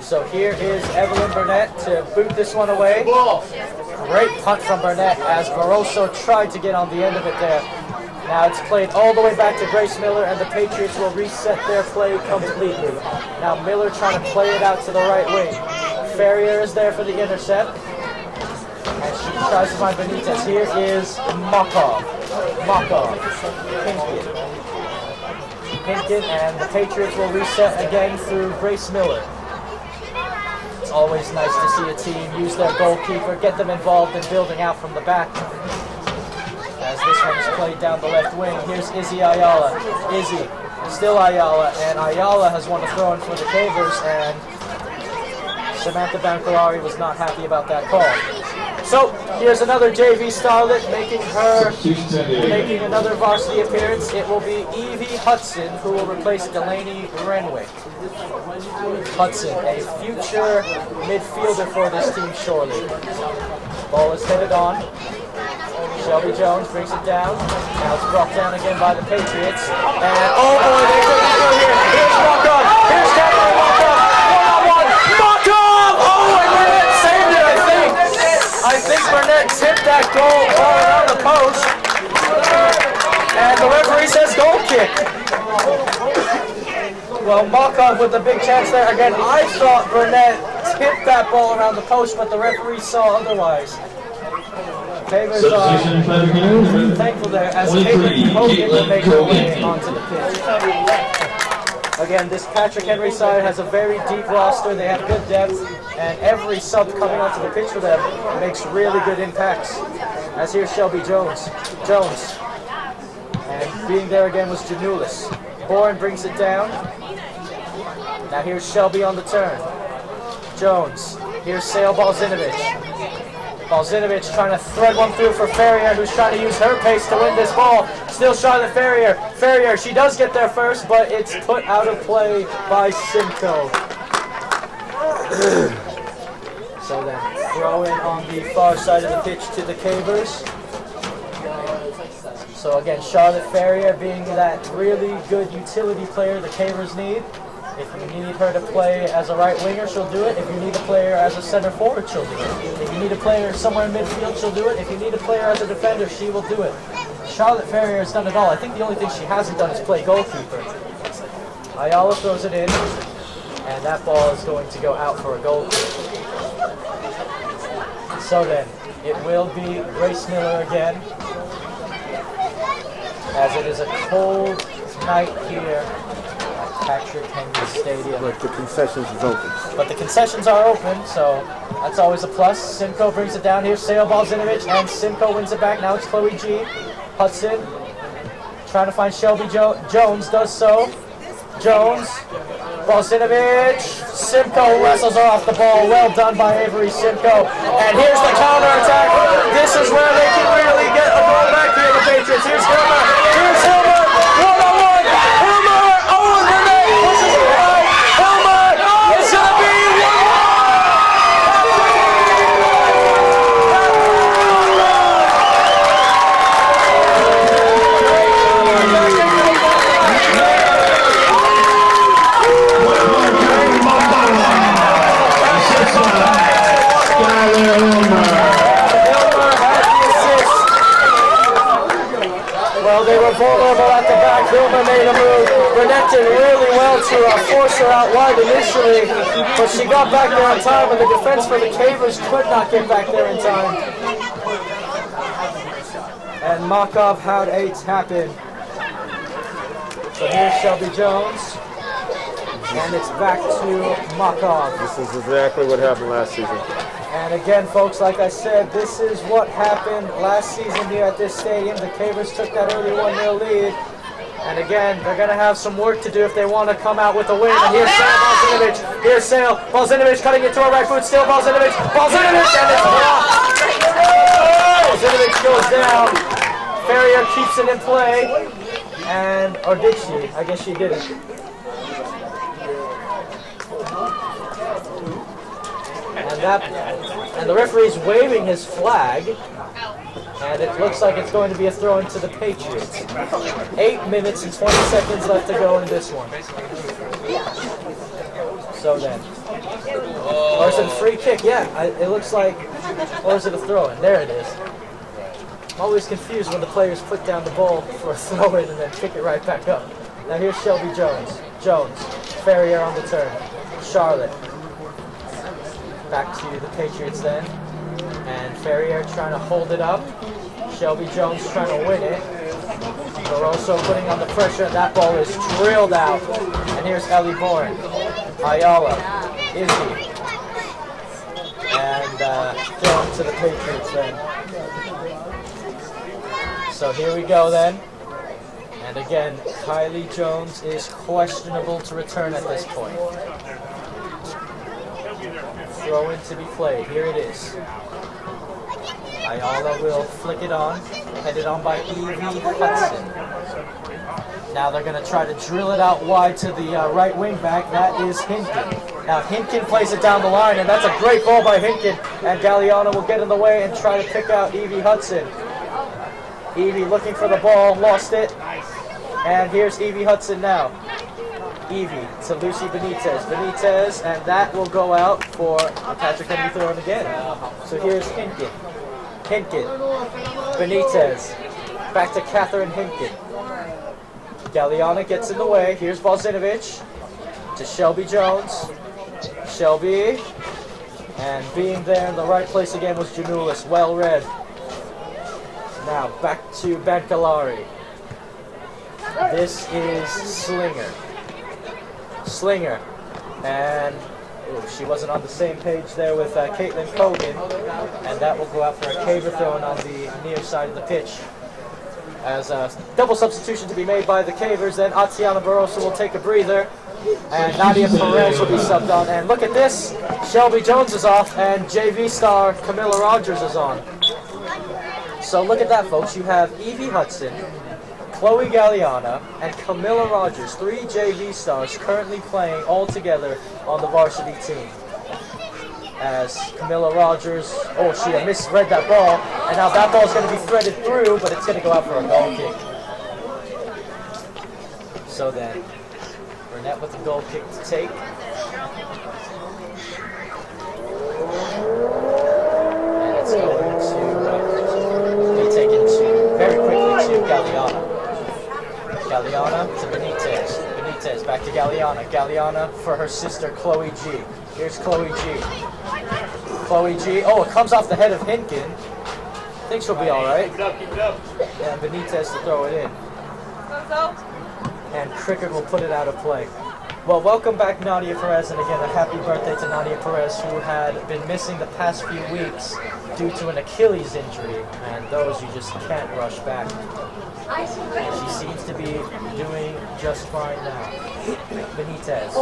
So here is Evelyn Burnett to boot this one away. Great punt from Burnett as Barroso tried to get on the end of it there. Now it's played all the way back to Grace Miller, and the Patriots will reset their play completely. Now Miller trying to play it out to the right wing. Ferrier is there for the intercept. And she tries to find Benitez. Here is Makov. Pinkin, and the Patriots will reset again through Grace Miller. It's always nice to see a team use their goalkeeper, get them involved in building out from the back. As this one is played down the left wing, here's Izzy Ayala. Izzy, still Ayala, and Ayala has won a throw-in for the Cavers, and Samantha Bancolari was not happy about that call. So here's another JV starlet making another varsity appearance. It will be Evie Hudson who will replace Delaney Renwick. Hudson, a future midfielder for this team surely. Ball is headed on. Shelby Jones brings it down. Now it's brought down again by the Patriots. And oh boy, they couldn't go here. Here's Makov. Here's Cameron Makov. One-on-one. Makov! Oh, and Burnett saved it, I think. I think Burnett tipped that goal all around the post. And the referee says goal kick. Well, Makov with a big chance there. Again, I thought Burnett tipped that ball around the post, but the referee saw otherwise. Pavers are thankful there as Pavers Hogan will make their way onto the pitch. Again, this Patrick Henry side has a very deep roster. They have good depth, and every sub coming onto the pitch for them makes really good impacts. As here's Shelby Jones. And being there again was Janulis. Bourne brings it down. Now here's Shelby on the turn. Jones. Here's Sale Balzinovich. Balzinovich trying to thread one through for Ferrier, who's trying to use her pace to win this ball. Still Charlotte Ferrier. Ferrier, she does get there first, but it's put out of play by Simcoe. So then, throw in on the far side of the pitch to the Cavers. So again, Charlotte Ferrier being that really good utility player the Cavers need. If you need her to play as a right winger, she'll do it. If you need a player as a center forward, she'll do it. If you need a player somewhere in midfield, she'll do it. If you need a player as a defender, she will do it. Charlotte Ferrier has done it all. I think the only thing she hasn't done is play goalkeeper. Ayala throws it in, and that ball is going to go out for a goal. So then, it will be Grace Miller again, as it is a cold night here. Patrick Henry Stadium. But the concessions is open. But the concessions are open, so that's always a plus. Simcoe brings it down here. Sale Balzinovich, and Simcoe wins it back. Now it's Chloe G. Hudson trying to find Shelby Jones, does so. Jones, Balzinovich. Simcoe wrestles her off the ball. Well done by Avery Simcoe. And here's the counterattack. This is where they can really get a goal back here, the Patriots. Here's Hilmer. Here's Hilmer. One-on-one. Hilmer. Oh, and then pushes it right. Hilmer. It's going to be 1-1. Well, they were vulnerable at the back. Hilmer made a move. Burnett did really well to force her out wide initially, but she got back there on time, and the defense for the Cavers could not get back there in time. And Makov had a tap-in. So here's Shelby Jones, and it's back to Makov. This is exactly what happened last season. And again, folks, like I said, this is what happened last season here at this stadium. The Cavers took that early 1-0 lead. And again, they're going to have some work to do if they want to come out with a win. And here's Sale Balzinovich. Here's Sale. Balzinovich cutting it to her right foot. Still Balzinovich. Balzinovich, and it's blocked. Balzinovich goes down. Ferrier keeps it in play. And, or did she? I guess she didn't. And the referee's waving his flag, and it looks like it's going to be a throw into the Patriots. 8 minutes and 20 seconds left to go in this one. So then, or is it a free kick? Yeah, it looks like Or is it a throw-in? There it is. I'm always confused when the players put down the ball for a throw-in and then pick it right back up. Now here's Shelby Jones. Ferrier on the turn. Charlotte. Back to the Patriots then. And Ferrier trying to hold it up. Shelby Jones trying to win it. Barroso putting on the pressure, and that ball is drilled out. And here's Ellie Bourne. Ayala. Izzy. And going to the Patriots then. So here we go then. And again, Kylie Jones is questionable to return at this point. Throw in to be played. Here it is. Ayala will flick it on. Headed on by Evie Hudson. Now they're going to try to drill it out wide to the right wing back. That is Hinkin. Now Hinkin plays it down the line, and that's a great ball by Hinkin. And Galliano will get in the way and try to pick out Evie Hudson. Evie looking for the ball, lost it. And here's Evie Hudson now. Evie to Lucy Benitez, and that will go out for Patrick Henry throwing again. So here's Hinkin. Benitez. Back to Catherine Hinkin. Galliana gets in the way. Here's Balzinovich to Shelby Jones. Shelby. And being there in the right place again was Janulis. Well read. Now back to Bancalari. This is Slinger. And she wasn't on the same page there with Caitlin Cogan. And that will go out for a caver throwing on the near side of the pitch. As a double substitution to be made by the cavers, then Atiana Barroso will take a breather. And Nadia Perez will be subbed on. And look at this. Shelby Jones is off, and JV star Camilla Rogers is on. So look at that, folks. You have Evie Hudson, Chloe Galliana, and Camilla Rogers, 3 JV stars currently playing all together on the varsity team. As Camilla Rogers, she had misread that ball, and now that ball is going to be threaded through, but it's going to go out for a goal kick. So then, Burnett with the goal kick to take. And it's going to be taken very quickly to Galliana. Galliana to Benitez back to Galliana. Galliana for her sister Chloe G. Here's Chloe G. It comes off the head of Hinkin. Think she'll be alright. And Benitez to throw it in. And Cricket will put it out of play. Well, welcome back Nadia Perez, and again a happy birthday to Nadia Perez, who had been missing the past few weeks due to an Achilles injury, and those you just can't rush back. And she seems to be doing just fine now. Benitez,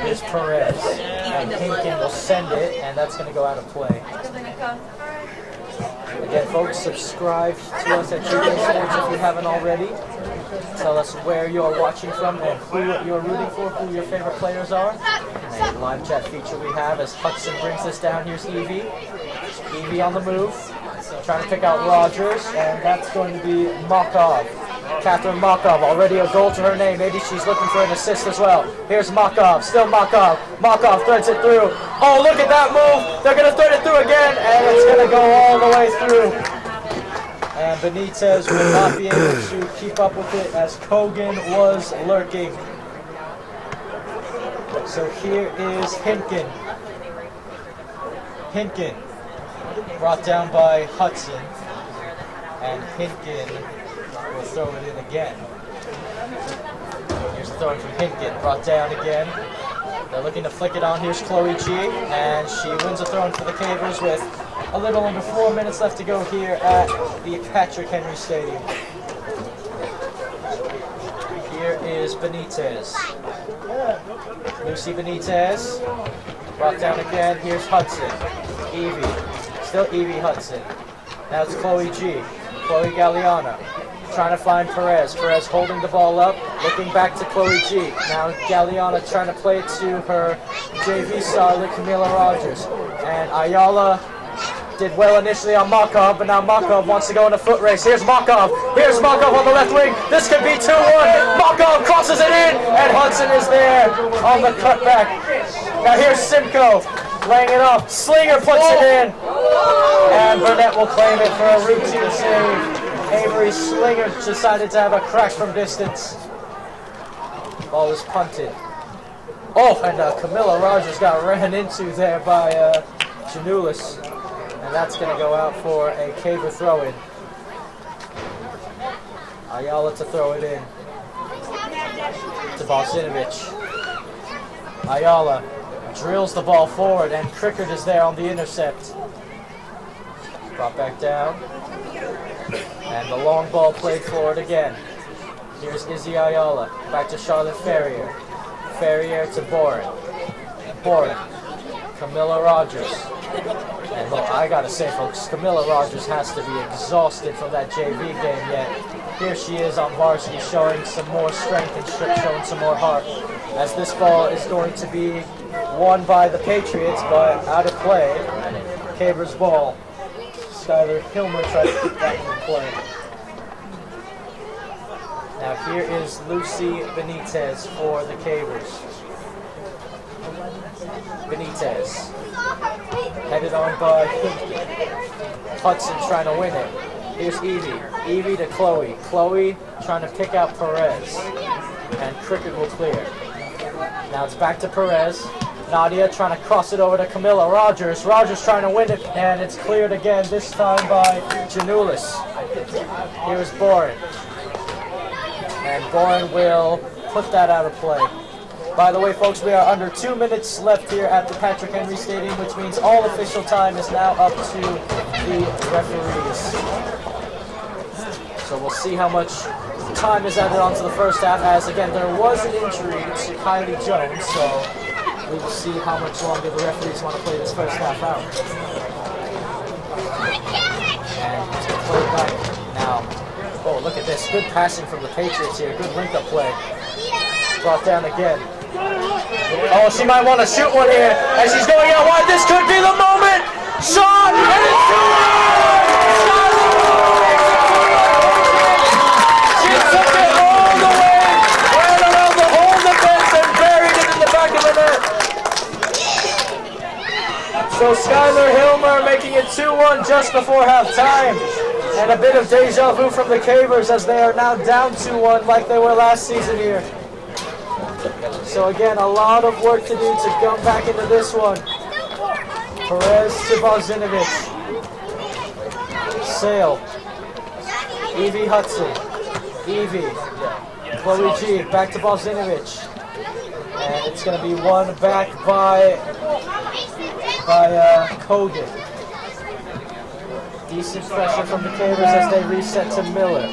here's Perez, and Hinkin will send it, and that's going to go out of play. Again, folks, subscribe to us at GK Sports if you haven't already. Tell us where you're watching from and who you're rooting for, who your favorite players are. And a live chat feature we have as Hudson brings this down. Here's Evie. Evie on the move, trying to pick out Rogers, and that's going to be Makov. Catherine Makov, already a goal to her name. Maybe she's looking for an assist as well. Here's Makov, still Makov. Makov threads it through. Oh, look at that move. They're going to thread it through again, and it's going to go all the way through. And Benitez will not be able to keep up with it as Kogan was lurking. So here is Hinkin. Hinkin brought down by Hudson. And Hinkin will throw it in again. Here's the throw from Hinkin, brought down again. They're looking to flick it on. Here's Chloe G, and she wins a throw for the Cavers with a little under 4 minutes left to go here at the Patrick Henry Stadium. Here is Benitez. Lucy Benitez, brought down again. Here's Hudson. Evie, still Evie Hudson. Now it's Chloe G. Chloe Galliana trying to find Perez. Perez holding the ball up, looking back to Chloe G. Now Galliana trying to play it to her JV starlet Camilla Rogers. And Ayala did well initially on Makov, but now Makov wants to go in a foot race. Here's Makov. Here's Makov on the left wing. This could be 2-1. Makov crosses it in, and Hudson is there on the cutback. Now here's Simcoe. laying it off. Slinger puts it in. And Burnett will claim it for a routine save. Avery Slinger decided to have a crack from distance. Ball is punted. Oh, and Camilla Rogers got ran into there by Janulis. And that's going to go out for a Caver throw-in. Ayala to throw it in to Bosinovic. Ayala drills the ball forward, and Crickard is there on the intercept. Brought back down. And the long ball played forward again. Here's Izzy Ayala. Back to Charlotte Ferrier. Ferrier to Boren. Boren. Camilla Rogers. And look, I gotta say, folks, Camilla Rogers has to be exhausted from that JV game yet. Here she is on varsity, showing some more strength and showing some more heart. As this ball is going to be won by the Patriots, but out of play. Caver's ball. Skylar Hilmer tried to keep that in play. Now here is Lucy Benitez for the Cavers. Benitez. Headed on by Hudson trying to win it. Here's Evie. Evie to Chloe. Chloe trying to pick out Perez. And Cricket will clear. Now it's back to Perez. Nadia trying to cross it over to Camilla Rogers. Rogers trying to win it, and it's cleared again, this time by Janulis. Here's Boren. And Boren will put that out of play. By the way, folks, we are under 2 minutes left here at the Patrick Henry Stadium, which means all official time is now up to the referees. So we'll see how much time is added on to the first half, as again, there was an injury to Kylie Jones, so we will see how much longer the referees want to play this first half out. And it's going to play back now. Oh, look at this. Good passing from the Patriots here. Good link-up play. Brought down again. Oh, she might want to shoot one here as she's going out wide. This could be the moment. Shot! And it's she took it all the way, ran around the whole defense and buried it in the back of the net. So Skylar Hilmer making it 2-1 just before halftime. And a bit of deja vu from the Cavers as they are now down 2-1 like they were last season here. So again, a lot of work to do to come back into this one. Perez to Bosinovic. Sale. Evie Hudson. Evie. Chloe G. Back to Bosinovic. And it's going to be won back by Kogan. Decent pressure from the Cavers as they reset to Miller.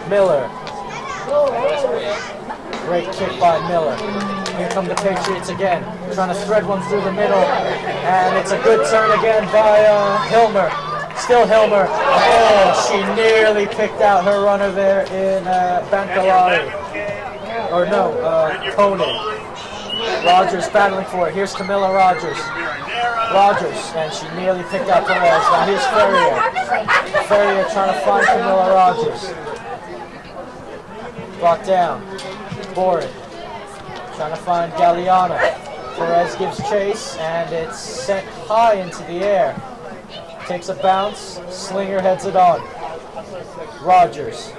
Miller. Great kick by Miller. Here come the Patriots again, trying to thread one through the middle. And it's a good turn again by Hilmer. Still Hilmer. Oh, she nearly picked out her runner there in Bantalari. Or no, Koenig. Rogers battling for it. Here's Camilla Rogers. Rogers, and she nearly picked out Perez. Now here's Ferrier. Ferrier trying to find Camilla Rogers. Brought down. Boren. Trying to find Galliano. Perez gives chase, and it's sent high into the air. Takes a bounce. Slinger heads it on. Rogers.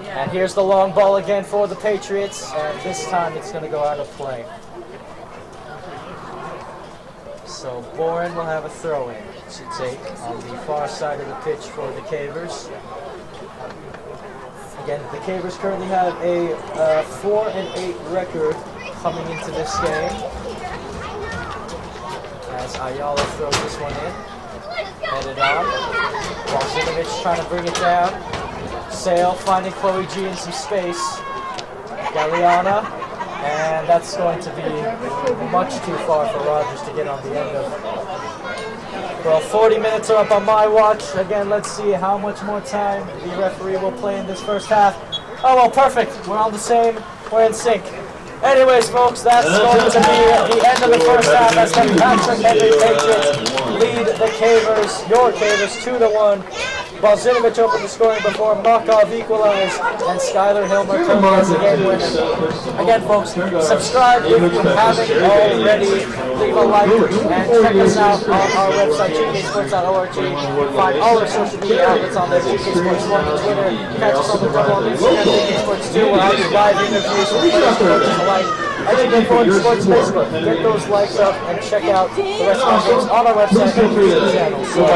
And here's the long ball again for the Patriots, and this time it's going to go out of play. So Boren will have a throw-in to take on the far side of the pitch for the Cavers. Again, the Cavers currently have a 4-8 record coming into this game. As Ayala throws this one in. Headed on. Bosinovic trying to bring it down. Sale finding Chloe G in some space. Galliana. And that's going to be much too far for Rogers to get on the end of. Well, 40 minutes are up on my watch. Again, let's see how much more time the referee will play in this first half. Oh, well, perfect. We're on the same. We're in sync. Anyways, folks, that's going to be the end of the first half as the Patrick Henry Patriots lead the Cavers, your Cavers, 2-1. Balzinovich opened the scoring before Markov equalized, and Skylar Hilmer turned as the game winner. Again, folks, subscribe if you haven't already. Leave a like and check us out on our website, gksports.org. Find all our social media outlets on there, GK Sports 1 on Twitter. Catch us on the double on Instagram, GK Sports 2, where I do live interviews with players, coaches alike. And GK Sports Facebook. Get those likes up and check out the rest of our games on our website and YouTube channel. So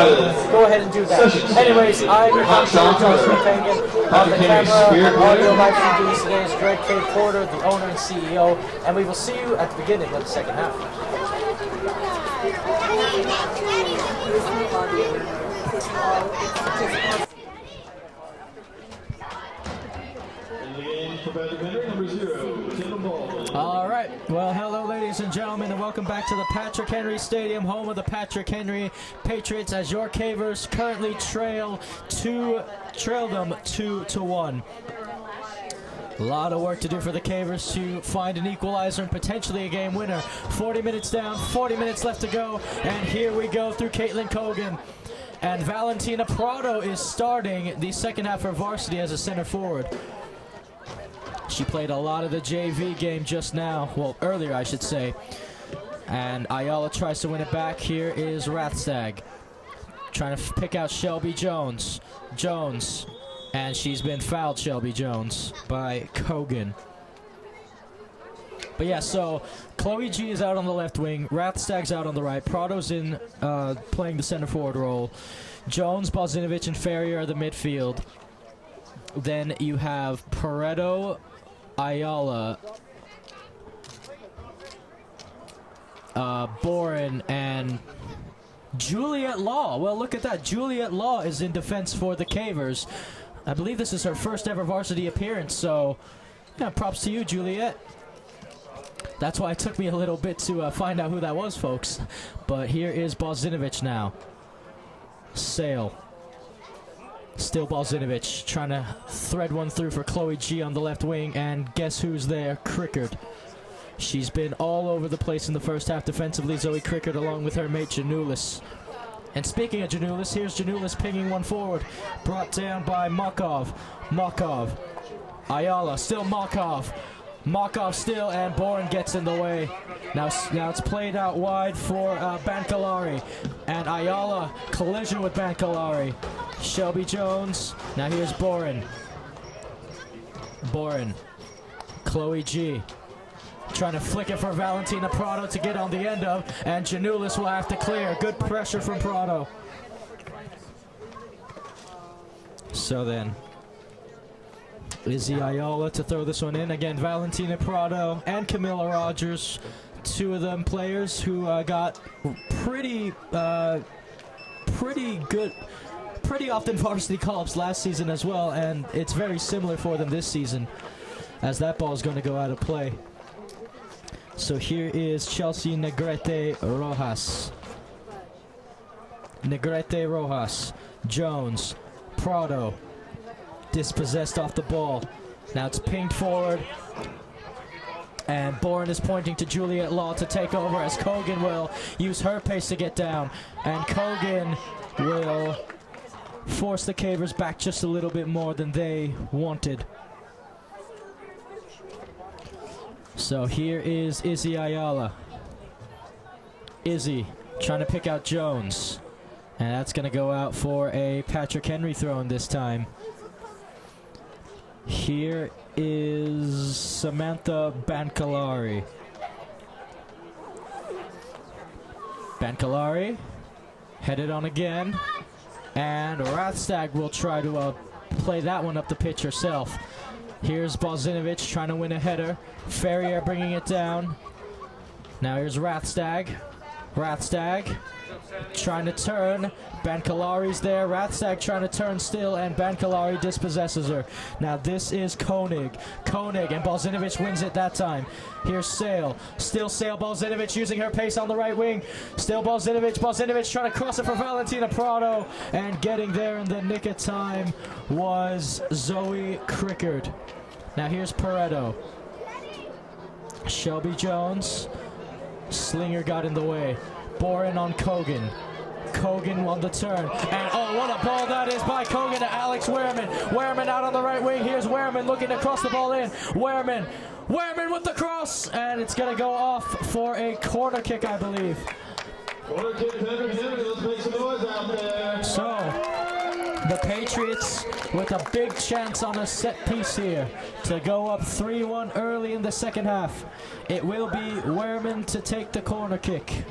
go ahead and do that. Anyways, I'm your host, Johnson Penguin. On the camera and audio live stream duties today is Greg K. Porter, the owner and CEO, and we will see you at the beginning of the second half. All right. Well, hello, ladies and gentlemen, and welcome back to the Patrick Henry Stadium, home of the Patrick Henry Patriots, as your Cavers currently trail them 2-1. A lot of work to do for the Cavers to find an equalizer and potentially a game winner. 40 minutes down, 40 minutes left to go, and here we go through Caitlin Cogan. And Valentina Prado is starting the second half for Varsity as a center forward. She played a lot of the JV game just now, well, earlier I should say. And Ayala tries to win it back. Here is Rathstag trying to pick out Shelby Jones. And she's been fouled, Shelby Jones, by Cogan. But yeah, so Chloe G is out on the left wing, Rathstag's out on the right, Prado's in playing the center forward role. Jones, Balzinovich, and Ferrier are the midfield. Then you have Pareto, Ayala, Boren, and Juliet Law. Well, look at that. Juliet Law is in defense for the Cavers. I believe this is her first ever varsity appearance, so yeah, props to you, Juliet. That's why it took me a little bit to find out who that was, folks. But here is Balzinovich now. Sale. Still Balzinovich trying to thread one through for Chloe G on the left wing, and guess who's there? Crickard. She's been all over the place in the first half defensively, Zoe Crickard, along with her mate Janulis. And speaking of Janulis, here's Janulis pinging one forward, brought down by Markov. Ayala, still Markov still, and Boren gets in the way. Now it's played out wide for Bankalari, and Ayala collision with Bankalari. Shelby Jones, now here's Boren. Chloe G trying to flick it for Valentina Prado to get on the end of, and Janulis will have to clear. Good pressure from Prado. So then, Izzy Ayala to throw this one in. Again, Valentina Prado and Camilla Rogers, two of them players who got pretty often varsity call-ups last season as well, and it's very similar for them this season, as that ball is going to go out of play. So here is Chelsea Negrete Rojas. Jones, Prado, dispossessed off the ball. Now it's pinged forward, and Boren is pointing to Juliet Law to take over, as Cogan will use her pace to get down, and Cogan will force the Cavers back just a little bit more than they wanted. So here is Izzy Ayala. Izzy trying to pick out Jones, and that's going to go out for a Patrick Henry throw in this time. Here is Samantha Bankalari. Headed on again, and Rathstag will try to play that one up the pitch herself. Here's Balzinovich trying to win a header. Ferrier bringing it down. Now here's Rathstag trying to turn. Bankalari's there. Rathstag trying to turn still, and Bankalari dispossesses her. Now this is Koenig, and Balzinovich wins it that time. Here's Sale. Still Sale. Balzinovich using her pace on the right wing. Still Balzinovich trying to cross it for Valentina Prado, and getting there in the nick of time was Zoe Crickard. Now here's Pareto. Shelby Jones. Slinger got in the way. Boren on Cogan. Kogan on the turn. And oh, what a ball that is by Kogan to Alex Wehrman. Wehrman out on the right wing. Here's Wehrman looking to cross the ball in. Wehrman with the cross. And it's going to go off for a corner kick, I believe. Corner kick, Henry. Let's make some noise out there. So, the Patriots with a big chance on a set piece here to go up 3-1 early in the second half. It will be Wehrman to take the corner kick.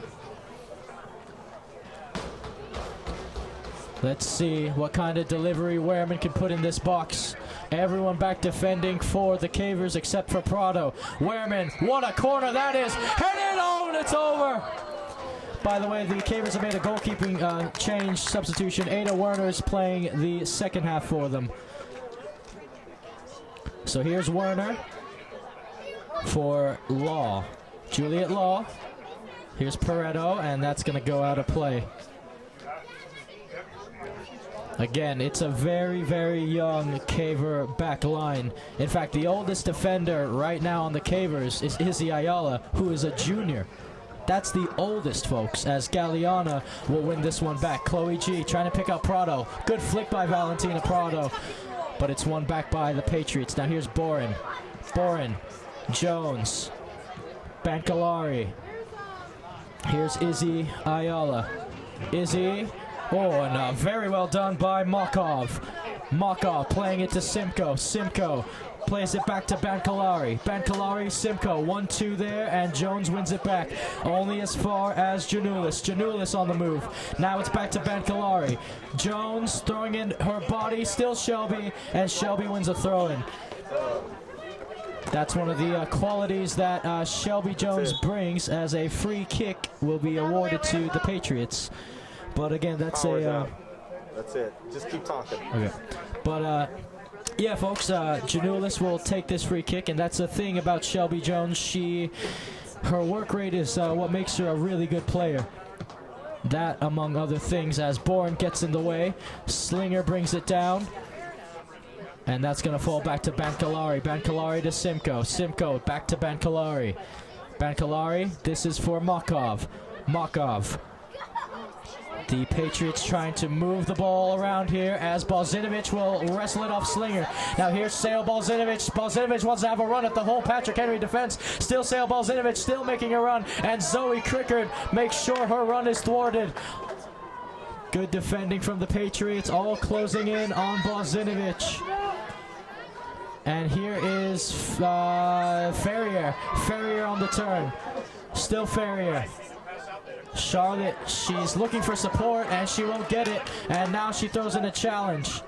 Let's see what kind of delivery Wehrman can put in this box. Everyone back defending for the Cavers except for Prado. Wehrman, what a corner that is! Headed on, it's over! By the way, the Cavers have made a goalkeeping change substitution. Ada Werner is playing the second half for them. So here's Werner for Law. Juliet Law. Here's Pareto, and that's going to go out of play. Again, it's a very, very young Caver back line. In fact, the oldest defender right now on the Cavers is Izzy Ayala, who is a junior. That's the oldest, folks, as Galeana will win this one back. Chloe G trying to pick up Prado. Good flick by Valentina Prado, but it's won back by the Patriots. Now here's Boren. Jones. Bancalari. Here's Izzy Ayala. Izzy. Oh, and very well done by Makov. Makov playing it to Simcoe. Simcoe plays it back to Bancalari. Bancalari, Simcoe, 1-2 there, and Jones wins it back. Only as far as Janulis. Janulis on the move. Now it's back to Bancalari. Jones throwing in her body, still Shelby, and Shelby wins a throw-in. That's one of the qualities that Shelby Jones brings, as a free kick will be awarded to the Patriots. But again, that's That's it. Just keep talking. Okay. But yeah, folks, Janulis will take this free kick, and that's the thing about Shelby Jones. Her work rate is what makes her a really good player. That, among other things, as Bourne gets in the way. Slinger brings it down. And that's going to fall back to Bancalari. Bancalari to Simcoe. Simcoe back to Bancalari. Bancalari, this is for Makov. Makov. The Patriots trying to move the ball around here, as Balzinovic will wrestle it off Slinger. Now here's Sale Balzinovic. Balzinovic wants to have a run at the whole Patrick Henry defense. Still Sale Balzinovic, still making a run. And Zoe Crickard makes sure her run is thwarted. Good defending from the Patriots, all closing in on Balzinovic. And here is Ferrier. Ferrier on the turn. Still Ferrier. Charlotte, she's looking for support, and she won't get it. And now she throws in a challenge.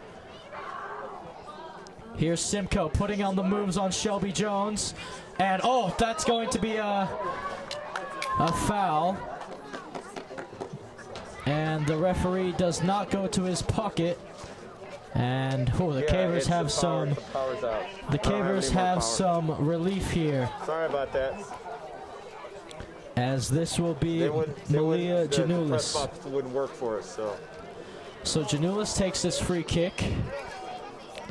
Here's Simcoe putting on the moves on Shelby Jones. And oh, that's going to be a foul. And the referee does not go to his pocket. And oh, the Cavers have some. The Cavers have some relief here. Sorry about that. As this will be Malia Janulis. The press box wouldn't work for us, so. So Janulis takes this free kick.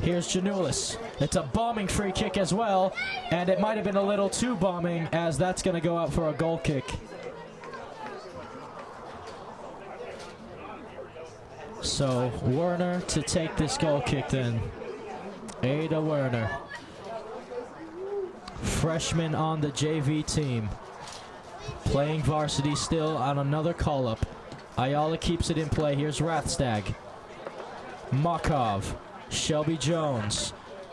Here's Janulis. It's a bombing free kick as well, and it might have been a little too bombing, as that's going to go out for a goal kick. So Werner to take this goal kick then. Ada Werner. Freshman on the JV team. Playing varsity still on another call-up. Ayala keeps it in play. Here's Rathstag. Makov. Shelby Jones.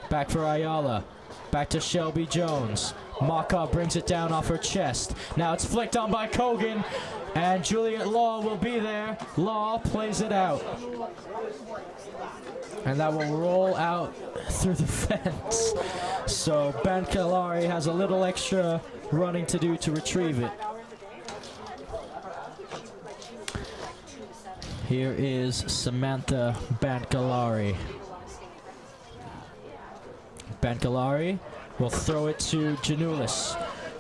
Back for Ayala. Back to Shelby Jones. Makov brings it down off her chest. Now it's flicked on by Kogan. And Juliet Law will be there. Law plays it out. And that will roll out through the fence. So Bancalari has a little extra running to do to retrieve it. Here is Samantha Bancalari. Bancalari will throw it to Janulis.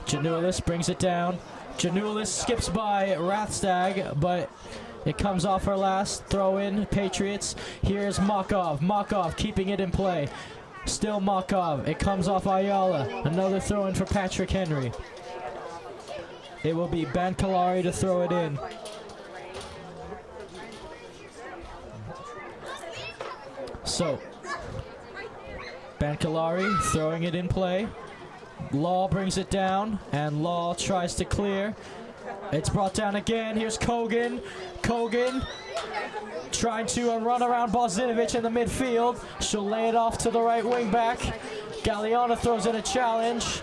Janulis brings it down. Janulis skips by Rathstag, but it comes off her last throw in. Patriots. Here's Makov. Makov keeping it in play. Still Makov. It comes off Ayala. Another throw in for Patrick Henry. It will be Bancalari to throw it in. So, Bancalari throwing it in play. Law brings it down, and Law tries to clear. It's brought down again. Here's Kogan. Kogan trying to run around Bozinovic in the midfield. She'll lay it off to the right wing back. Galeana throws in a challenge,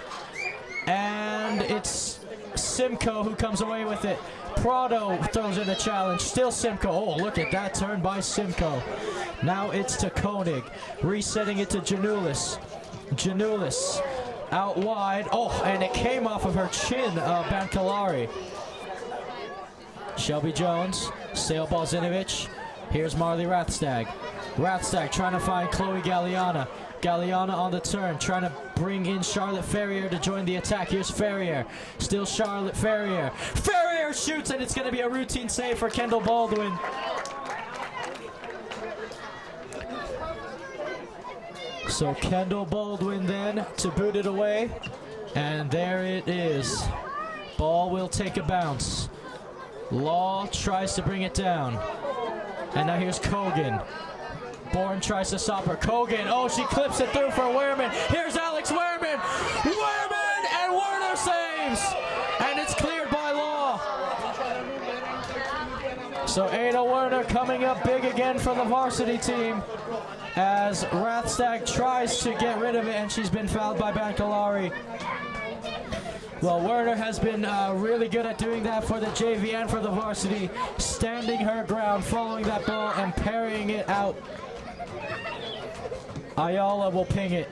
and it's Simcoe who comes away with it. Prado throws in a challenge. Still Simcoe. Oh, look at that turn by Simcoe. Now it's to Koenig. Resetting it to Janulis. Janulis out wide. Oh, and it came off of her chin, Bancalari. Shelby Jones. Still Bozinovic. Here's Marley Rathstag. Rathstag trying to find Chloe Galeana. Galeana on the turn, trying to bring in Charlotte Ferrier to join the attack. Here's Ferrier. Still Charlotte Ferrier. Ferrier shoots, and it's going to be a routine save for Kendall Baldwin. So Kendall Baldwin then to boot it away. And there it is. Ball will take a bounce. Law tries to bring it down. And now here's Kogan. Bourne tries to stop her. Kogan, oh, she clips it through for Wehrman. Here's Alex Wehrman. Wehrman, and Werner saves. And it's cleared by Law. So Ada Werner coming up big again for the varsity team as Rathstag tries to get rid of it, and she's been fouled by Bancalari. Well, Werner has been really good at doing that for the JV and for the varsity, standing her ground, following that ball, and parrying it out. Ayala will ping it.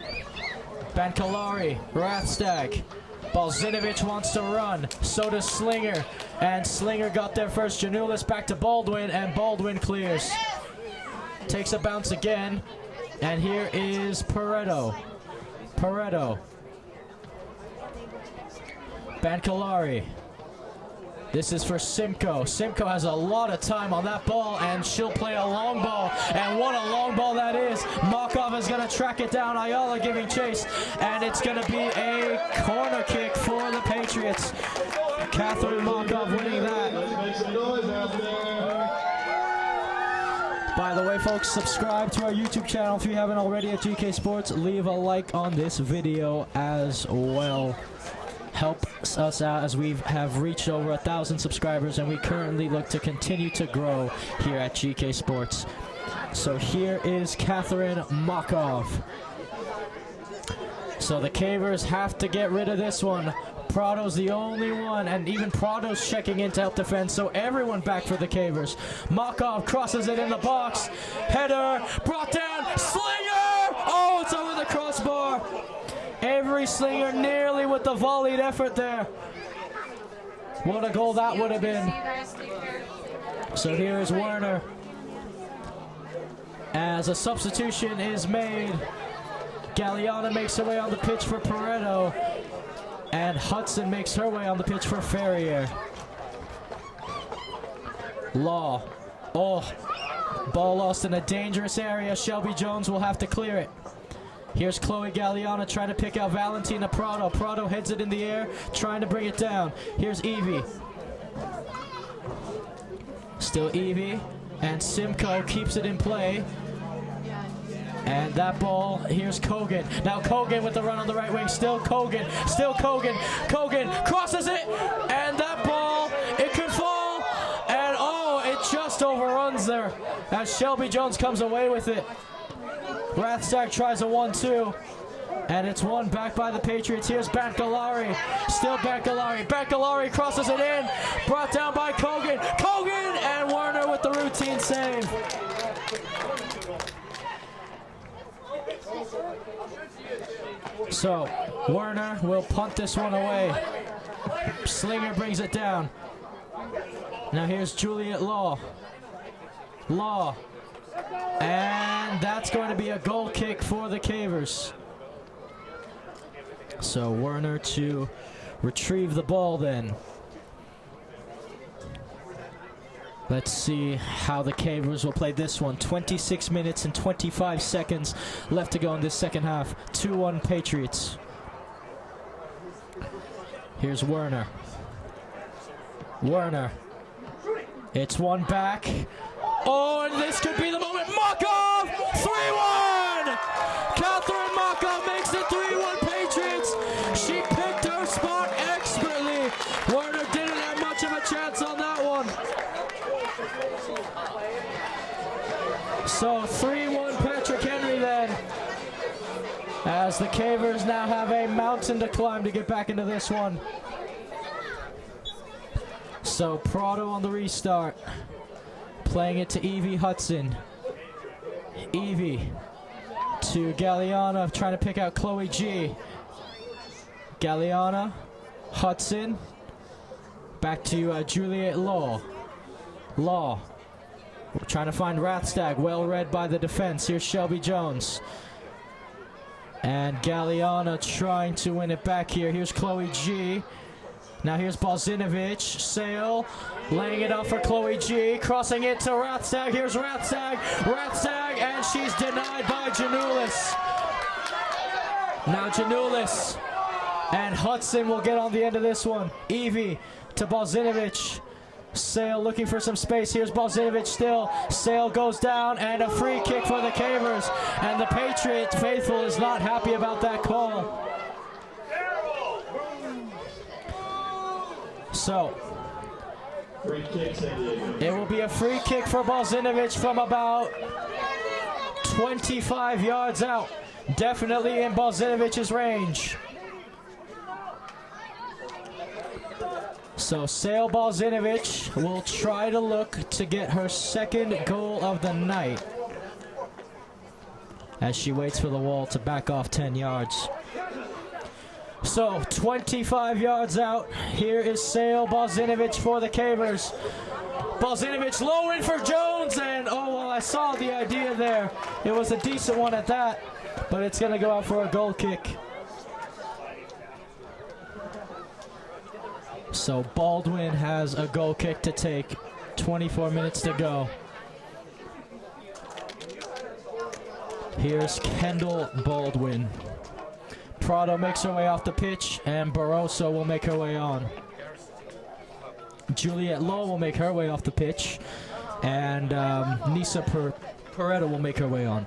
Bancalari, Rathstag. Bozinovic wants to run. So does Slinger. And Slinger got there first. Janulis back to Baldwin, and Baldwin clears. Takes a bounce again. And here is Pareto. Pareto. Bancalari. This is for Simcoe. Simcoe has a lot of time on that ball, and she'll play a long ball. And what a long ball that is. Makov is going to track it down. Ayala giving chase. And it's going to be a corner kick for the Patriots. Catherine Makov winning that. By the way, folks, subscribe to our YouTube channel if you haven't already at GK Sports. Leave a like on this video as well. Helps us out as we have reached over 1,000 subscribers, and we currently look to continue to grow here at GK Sports. So here is Catherine Makov. So the Cavers have to get rid of this one. Prado's the only one, and even Prado's checking in to help defend, so everyone back for the Cavers. Makov crosses it in the box. Header brought down. Slinger! Oh, it's over the crossbar. Avery Slinger nearly with the volleyed effort there. What a goal that would have been. So here is Werner. As a substitution is made, Galeana makes her way on the pitch for Pareto, and Hudson makes her way on the pitch for Ferrier. Law. Oh, ball lost in a dangerous area. Shelby Jones will have to clear it. Here's Chloe Galeana trying to pick out Valentina Prado. Prado heads it in the air, trying to bring it down. Here's Evie. Still Evie, and Simcoe keeps it in play. And that ball, here's Kogan. Now Kogan with the run on the right wing. Still Kogan. Still Kogan. Kogan crosses it. And that ball, it can fall. And oh, it just overruns there as Shelby Jones comes away with it. Rathstag tries a 1-2. And it's won back by the Patriots. Here's Bancalari. Still Bancalari. Bancalari crosses it in. Brought down by Kogan. Kogan and Werner with the routine save. So, Werner will punt this one away. Slinger brings it down. Now here's Juliet Law. Law. And that's going to be a goal kick for the Cavers. So Werner to retrieve the ball then. Let's see how the Cavers will play this one. 26 minutes and 25 seconds left to go in this second half. 2-1 Patriots. Here's Werner. Werner. It's one back. Oh, and this could be the moment. Makov 3-1! Catherine Makov makes it 3-1 Patriots. She picked her spot expertly. Werner didn't have much of a chance on that one. So 3-1 Patrick Henry then. As the Cavers now have a mountain to climb to get back into this one. So Prado on the restart. Playing it to Evie Hudson. Evie to Galliana, trying to pick out Chloe G. Galliana, Hudson. Back to Juliet Law. Law. We're trying to find Rathstag, well read by the defense. Here's Shelby Jones. And Galliana trying to win it back here. Here's Chloe G. Now here's Balzinovich. Sale laying it up for Chloe G. Crossing it to Rathstag. Here's Rathstag. Rathstag, and she's denied by Janulis. Now Janulis and Hudson will get on the end of this one. Evie to Balzinovich. Sale looking for some space. Here's Balzinovich still. Sale goes down, and a free kick for the Cavers. And the Patriot faithful is not happy about that call. So, it will be a free kick for Balzinovich from about 25 yards out. Definitely in Balzinovich's range. So Sale Balzinovich will try to look to get her second goal of the night as she waits for the wall to back off 10 yards. So 25 yards out, here is Sale Balzinovich for the Cavers. Balzinovich low in for Jones, and oh, well, I saw the idea there. It was a decent one at that, but it's going to go out for a goal kick. So Baldwin has a goal kick to take. 24 minutes to go. Here's Kendall Baldwin. Prado makes her way off the pitch, and Barroso will make her way on. Juliet Lowe will make her way off the pitch, and Nisa Peretta will make her way on.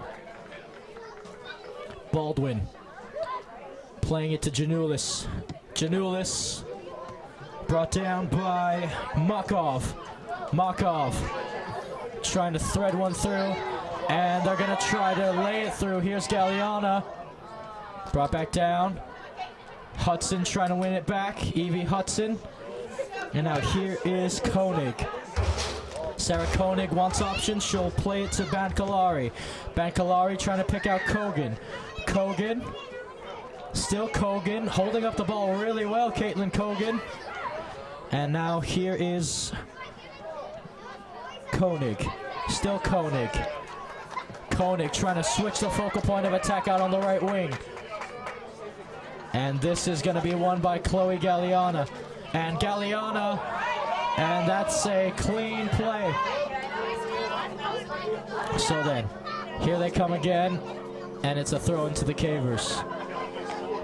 Baldwin playing it to Janulis. Janulis brought down by Makov. Makov trying to thread one through, and they're going to try to lay it through. Here's Galliana. Brought back down. Hudson trying to win it back. Evie Hudson. And now here is Koenig. Sarah Koenig wants options. She'll play it to Bankalari. Bankalari trying to pick out Kogan. Kogan. Still Kogan. Holding up the ball really well, Caitlin Kogan. And now here is Koenig. Still Koenig. Koenig trying to switch the focal point of attack out on the right wing. And this is going to be won by Chloe Galliana. And Galliana, and that's a clean play. So then, here they come again, and it's a throw into the Cavers.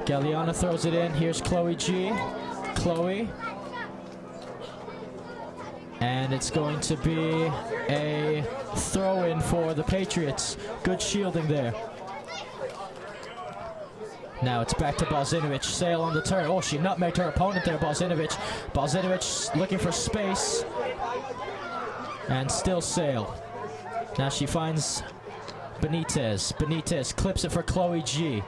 Galliana throws it in. Here's Chloe G. Chloe. And it's going to be a throw-in for the Patriots. Good shielding there. Now it's back to Balzinovich. Sale on the turn. Oh, she nutmegged her opponent there, Balzinovich. Balzinovich looking for space. And still Sale. Now she finds Benitez. Benitez clips it for Chloe G.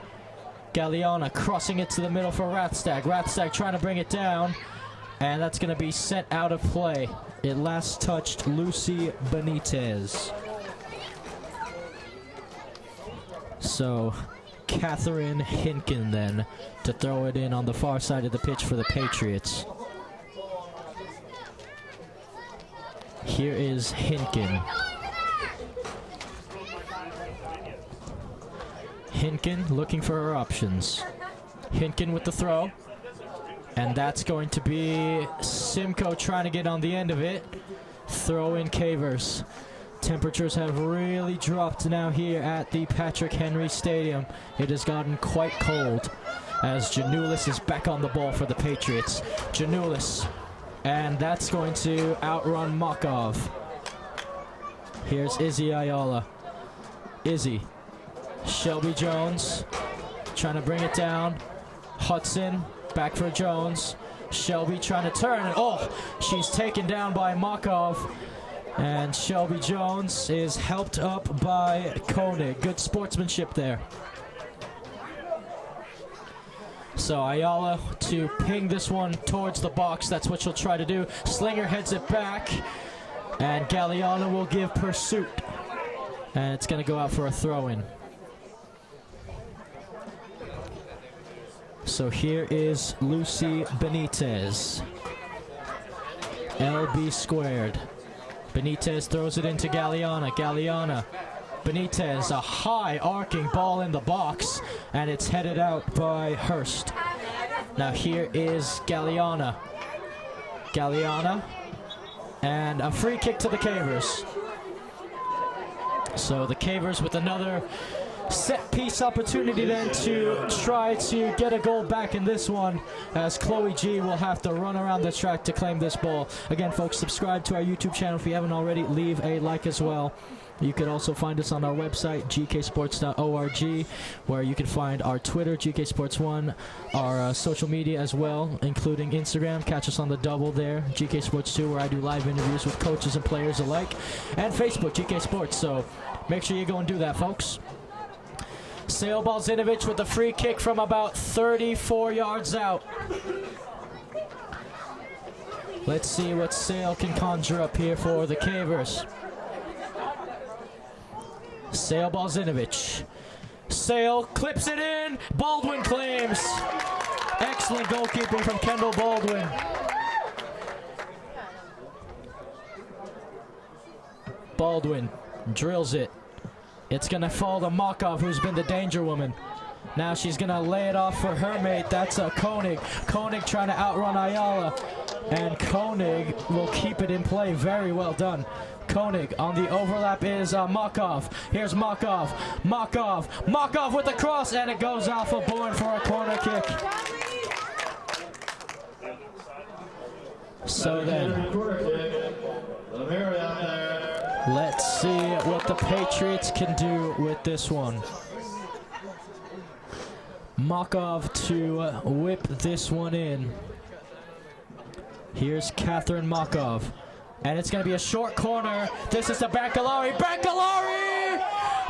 Galliana crossing it to the middle for Rathstag. Rathstag trying to bring it down. And that's going to be sent out of play. It last touched Lucy Benitez. So Catherine Hinken then to throw it in on the far side of the pitch for the Patriots. Here is Hinken. Hinken looking for her options. Hinken with the throw. And that's going to be Simcoe trying to get on the end of it. Throw in Cavers. Temperatures have really dropped now here at the Patrick Henry Stadium. It has gotten quite cold as Janulis is back on the ball for the Patriots. Janulis. And that's going to outrun Makov. Here's Izzy Ayala. Izzy. Shelby Jones trying to bring it down. Hudson back for Jones. Shelby trying to turn, and oh, she's taken down by Makov. And Shelby Jones is helped up by Koenig. Good sportsmanship there. So Ayala to ping this one towards the box. That's what she'll try to do. Slinger heads it back, and Galliano will give pursuit. And it's going to go out for a throw-in. So here is Lucy Benitez. LB squared. Benitez throws it into Galliana. Galliana. Benitez, a high arcing ball in the box, and it's headed out by Hurst. Now here is Galliana. Galliana, and a free kick to the Cavers. So the Cavers with another set piece opportunity then to try to get a goal back in this one, as Chloe G will have to run around the track to claim this ball. Again, folks, subscribe to our YouTube channel if you haven't already. Leave a like as well. You can also find us on our website, gksports.org, where you can find our Twitter, GKSports1, our social media as well, including Instagram. Catch us on the double there, GKSports2, where I do live interviews with coaches and players alike, and Facebook, GK Sports. So make sure you go and do that, folks. Sale Balzinovich with a free kick from about 34 yards out. Let's see what Sale can conjure up here for the Cavers. Sale Balzinovich. Sale clips it in. Baldwin claims. Excellent goalkeeping from Kendall Baldwin. Baldwin drills it. It's going to fall to Makov, who's been the danger woman. Now she's going to lay it off for her mate. That's a Koenig. Koenig trying to outrun Ayala. And Koenig will keep it in play. Very well done. Koenig on the overlap is Makov. Here's Makov. Makov with the cross, and it goes off of Bourne for a corner kick. So then, let's see what the Patriots can do with this one. Makov to whip this one in. Here's Catherine Makov. And it's going to be a short corner. This is the Baccalari. Baccalari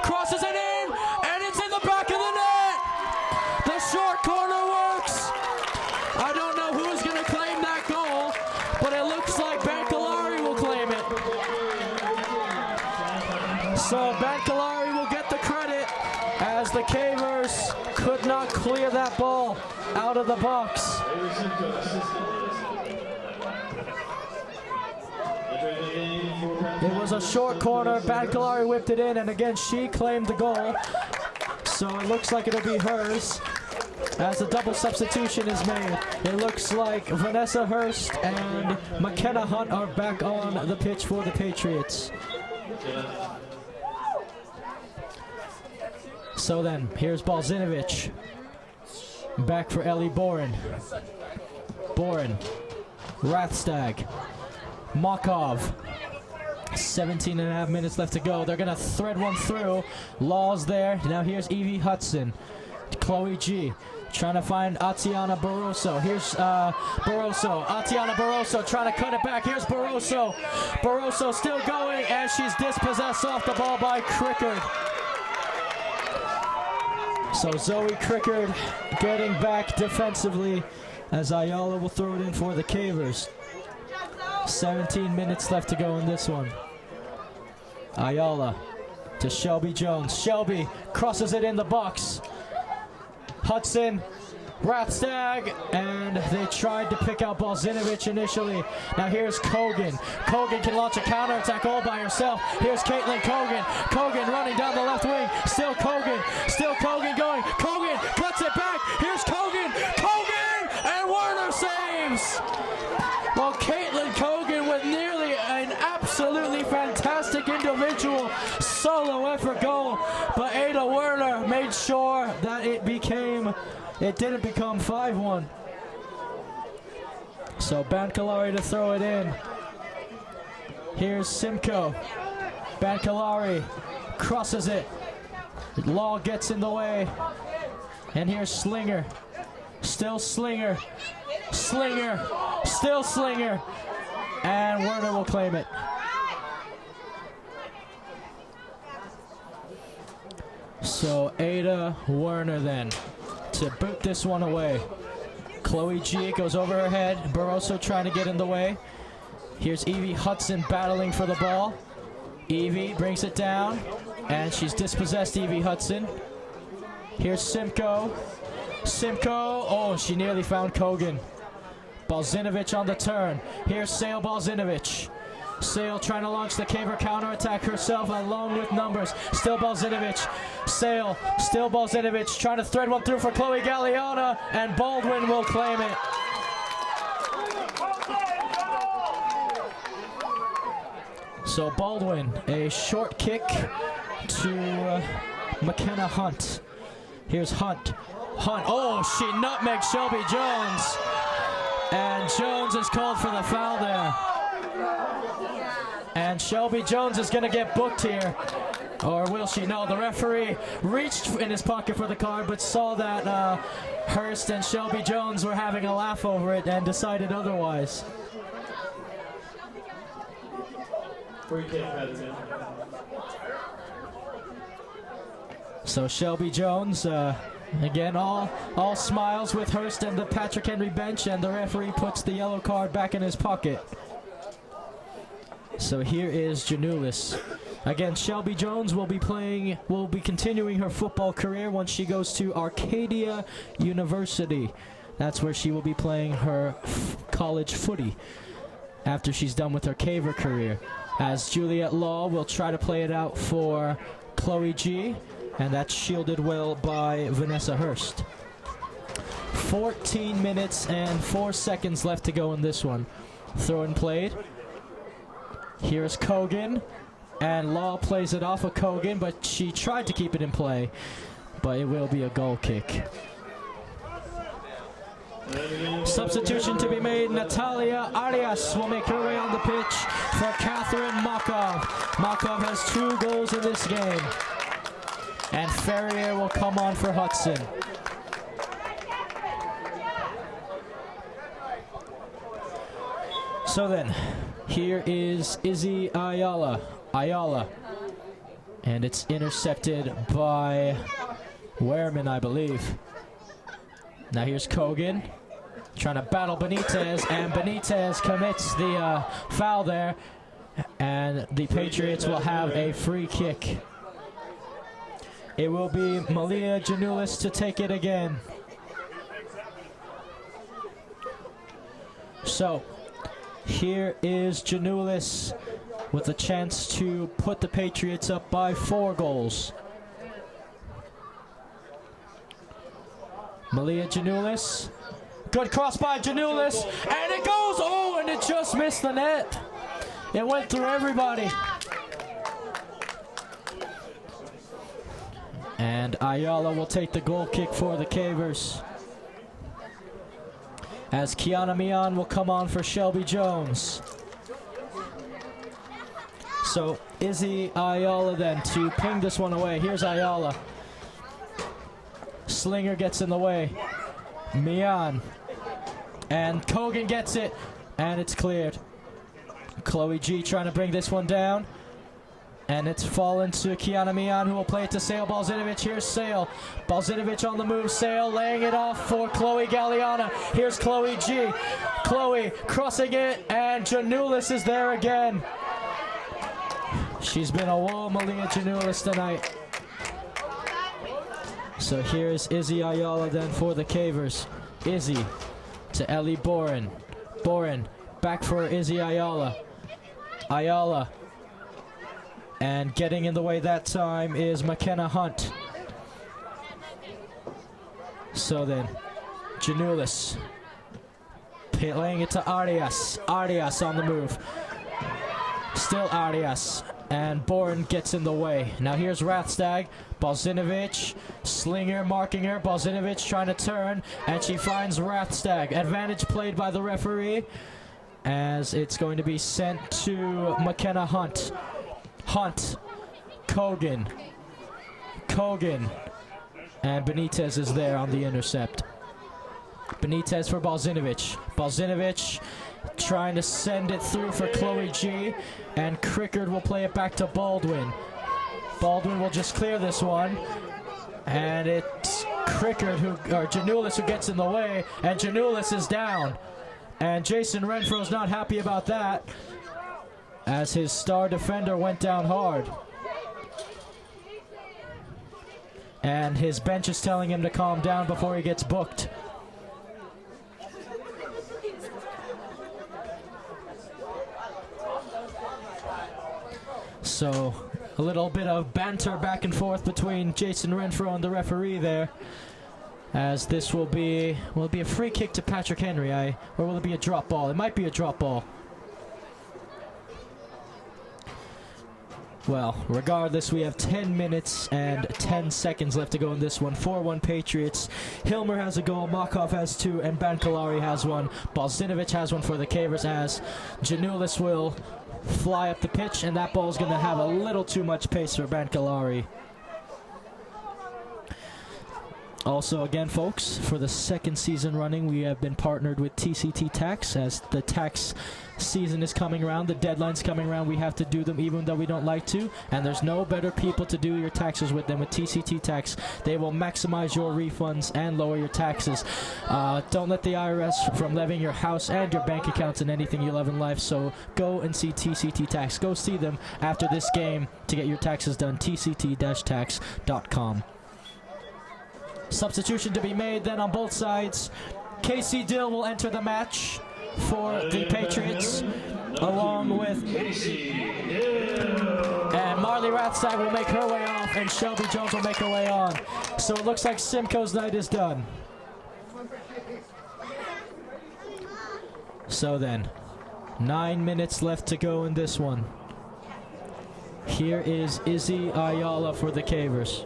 crosses it in, and it's in the back of the net. The short corner works. I don't know who's going to claim that goal, but it looks like Baccalari will claim it. So Baccalari will get the credit, as the Cavers could not clear that ball out of the box. It was a short corner. Baccalari whipped it in, and again she claimed the goal. So it looks like it'll be hers as a double substitution is made. It looks like Vanessa Hurst and McKenna Hunt are back on the pitch for the Patriots. So then, here's Balzinovich. Back for Ellie Boren. Boren. Rathstag. Makov. 17.5 minutes left to go. They're going to thread one through. Law's there. Now here's Evie Hudson. Chloe G. Trying to find Atiana Barroso. Here's Barroso. Atiana Barroso trying to cut it back. Here's Barroso. Barroso still going, and she's dispossessed off the ball by Crickard. So Zoe Crickard getting back defensively, as Ayala will throw it in for the Cavers. 17 minutes left to go in this one. Ayala to Shelby Jones. Shelby crosses it in the box. Hudson, Rathstag, and they tried to pick out Balzinovich initially. Now here's Kogan. Kogan can launch a counterattack all by herself. Here's Caitlin Kogan. Kogan running down the left wing. Still Kogan. Still Kogan going. Kogan cuts it back. Here's Kogan. Kogan! And Werner saves! Well, Caitlin Kogan with nearly an absolutely fantastic individual solo effort goal, but Ada Werner made sure that it didn't become 5-1. So Bancalari to throw it in. Here's Simcoe. Bancalari crosses it. Law gets in the way. And here's Slinger. Still Slinger. Slinger. Still Slinger. And Werner will claim it. So Ada Werner then to boot this one away. Chloe G goes over her head. Barroso trying to get in the way. Here's Evie Hudson battling for the ball. Evie brings it down, and she's dispossessed Evie Hudson. Here's Simcoe. Simcoe, oh, she nearly found Kogan. Balzinovich on the turn. Here's Sale Balzinovich. Sale trying to launch the caver counterattack herself along with numbers. Still Balzinovich. Sale, still Balzinovich trying to thread one through for Chloe Galliana, and Baldwin will claim it. So Baldwin, a short kick to McKenna Hunt. Here's Hunt. Hunt, oh, she nutmegs Shelby Jones. And Jones is called for the foul there. And Shelby Jones is going to get booked here. Or will she? No, the referee reached in his pocket for the card, but saw that Hurst and Shelby Jones were having a laugh over it and decided otherwise. Free kick, President. So Shelby Jones, again, all smiles with Hurst and the Patrick Henry bench, and the referee puts the yellow card back in his pocket. So here is Janulis. Again, Shelby Jones will be continuing her football career once she goes to Arcadia University. That's where she will be playing her college footy after she's done with her caver career. As Juliet Law will try to play it out for Chloe G, and that's shielded well by Vanessa Hurst. 14 minutes and 4 seconds left to go in this one. Throw and played. Here's Kogan, and Law plays it off of Kogan, but she tried to keep it in play, but it will be a goal kick. Substitution to be made. Natalia Arias will make her way on the pitch for Catherine Makov. Makov has 2 goals in this game. And Ferrier will come on for Hudson. So then, here is Izzy Ayala. And it's intercepted by Wehrman, I believe. Now here's Kogan trying to battle Benitez, and Benitez commits the foul there, and the Patriots will have a free kick. It will be Malia Janulis to take it again. So here is Janulis with a chance to put the Patriots up by 4 goals. Malia Janulis. Good cross by Janulis. And it goes. Oh, and it just missed the net. It went through everybody. And Ayala will take the goal kick for the Cavers. As Kiana Mian will come on for Shelby Jones. So Izzy Ayala then to ping this one away. Here's Ayala. Slinger gets in the way. Mian. And Kogan gets it. And it's cleared. Chloe G trying to bring this one down. And it's fallen to Kiana Mian, who will play it to Sale Balzinovich. Here's Sale. Balzinovich on the move. Sale laying it off for Chloe Galliana. Here's Chloe G. Chloe crossing it. And Janulis is there again. She's been a wall, Malia Janulis, tonight. So here's Izzy Ayala then for the Cavers. Izzy to Ellie Boren. Boren back for Izzy Ayala. Ayala. And getting in the way that time is McKenna Hunt. So then, Janulis laying it to Arias. Arias on the move. Still Arias. And Bourne gets in the way. Now here's Rathstag. Balzinovich. Slinger marking her. Balzinovich trying to turn. And she finds Rathstag. Advantage played by the referee. As it's going to be sent to McKenna Hunt. Hunt. Kogan. Kogan. And Benitez is there on the intercept. Benitez for Balzinovic. Balzinovic trying to send it through for Chloe G. And Crickard will play it back to Baldwin. Baldwin will just clear this one. And it's Crickard or Janulis who gets in the way. And Janulis is down. And Jason Renfro's not happy about that, as his star defender went down hard. And his bench is telling him to calm down before he gets booked. So a little bit of banter back and forth between Jason Renfro and the referee there, as this will it be a free kick to Patrick Henry, or will it be a drop ball? It might be a drop ball. Well, regardless, we have 10 minutes and 10 seconds left to go in this one. 4-1 Patriots. Hilmer has a goal, Makov has 2, and Bankalari has 1. Balzinovic has 1 for the Cavers, as Janulis will fly up the pitch, and that ball is going to have a little too much pace for Bankalari. Also, again, folks, for the second season running, we have been partnered with TCT Tax. As the tax season is coming around, the deadline's coming around, we have to do them even though we don't like to. And there's no better people to do your taxes with than with TCT Tax. They will maximize your refunds and lower your taxes. Don't let the IRS from levying your house and your bank accounts and anything you love in life. So go and see TCT Tax. Go see them after this game to get your taxes done. TCT-tax.com. Substitution to be made then on both sides. Casey Dill will enter the match for the Patriots, along with and Marley Rathside will make her way off, and Shelby Jones will make her way on. So it looks like Simcoe's night is done. So then, 9 minutes left to go in this one. Here is Izzy Ayala for the Cavers.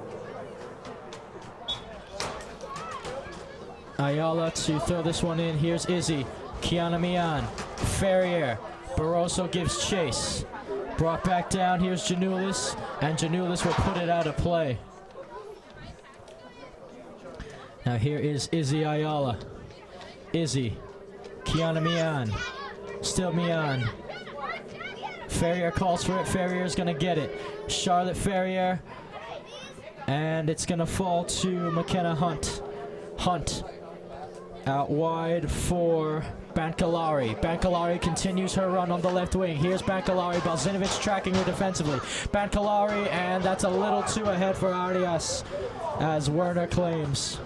Ayala to throw this one in. Here's Izzy. Kiana Mian. Ferrier. Barroso gives chase. Brought back down. Here's Janulis. And Janulis will put it out of play. Now here is Izzy Ayala. Izzy. Kiana Mian. Still Mian. Ferrier calls for it. Ferrier's going to get it. Charlotte Ferrier. And it's going to fall to McKenna Hunt. Hunt. Out wide for Bankalari. Bankalari continues her run on the left wing. Here's Bankalari. Balzinovic tracking her defensively. Bankalari, and that's a little too ahead for Arias, as Werner claims.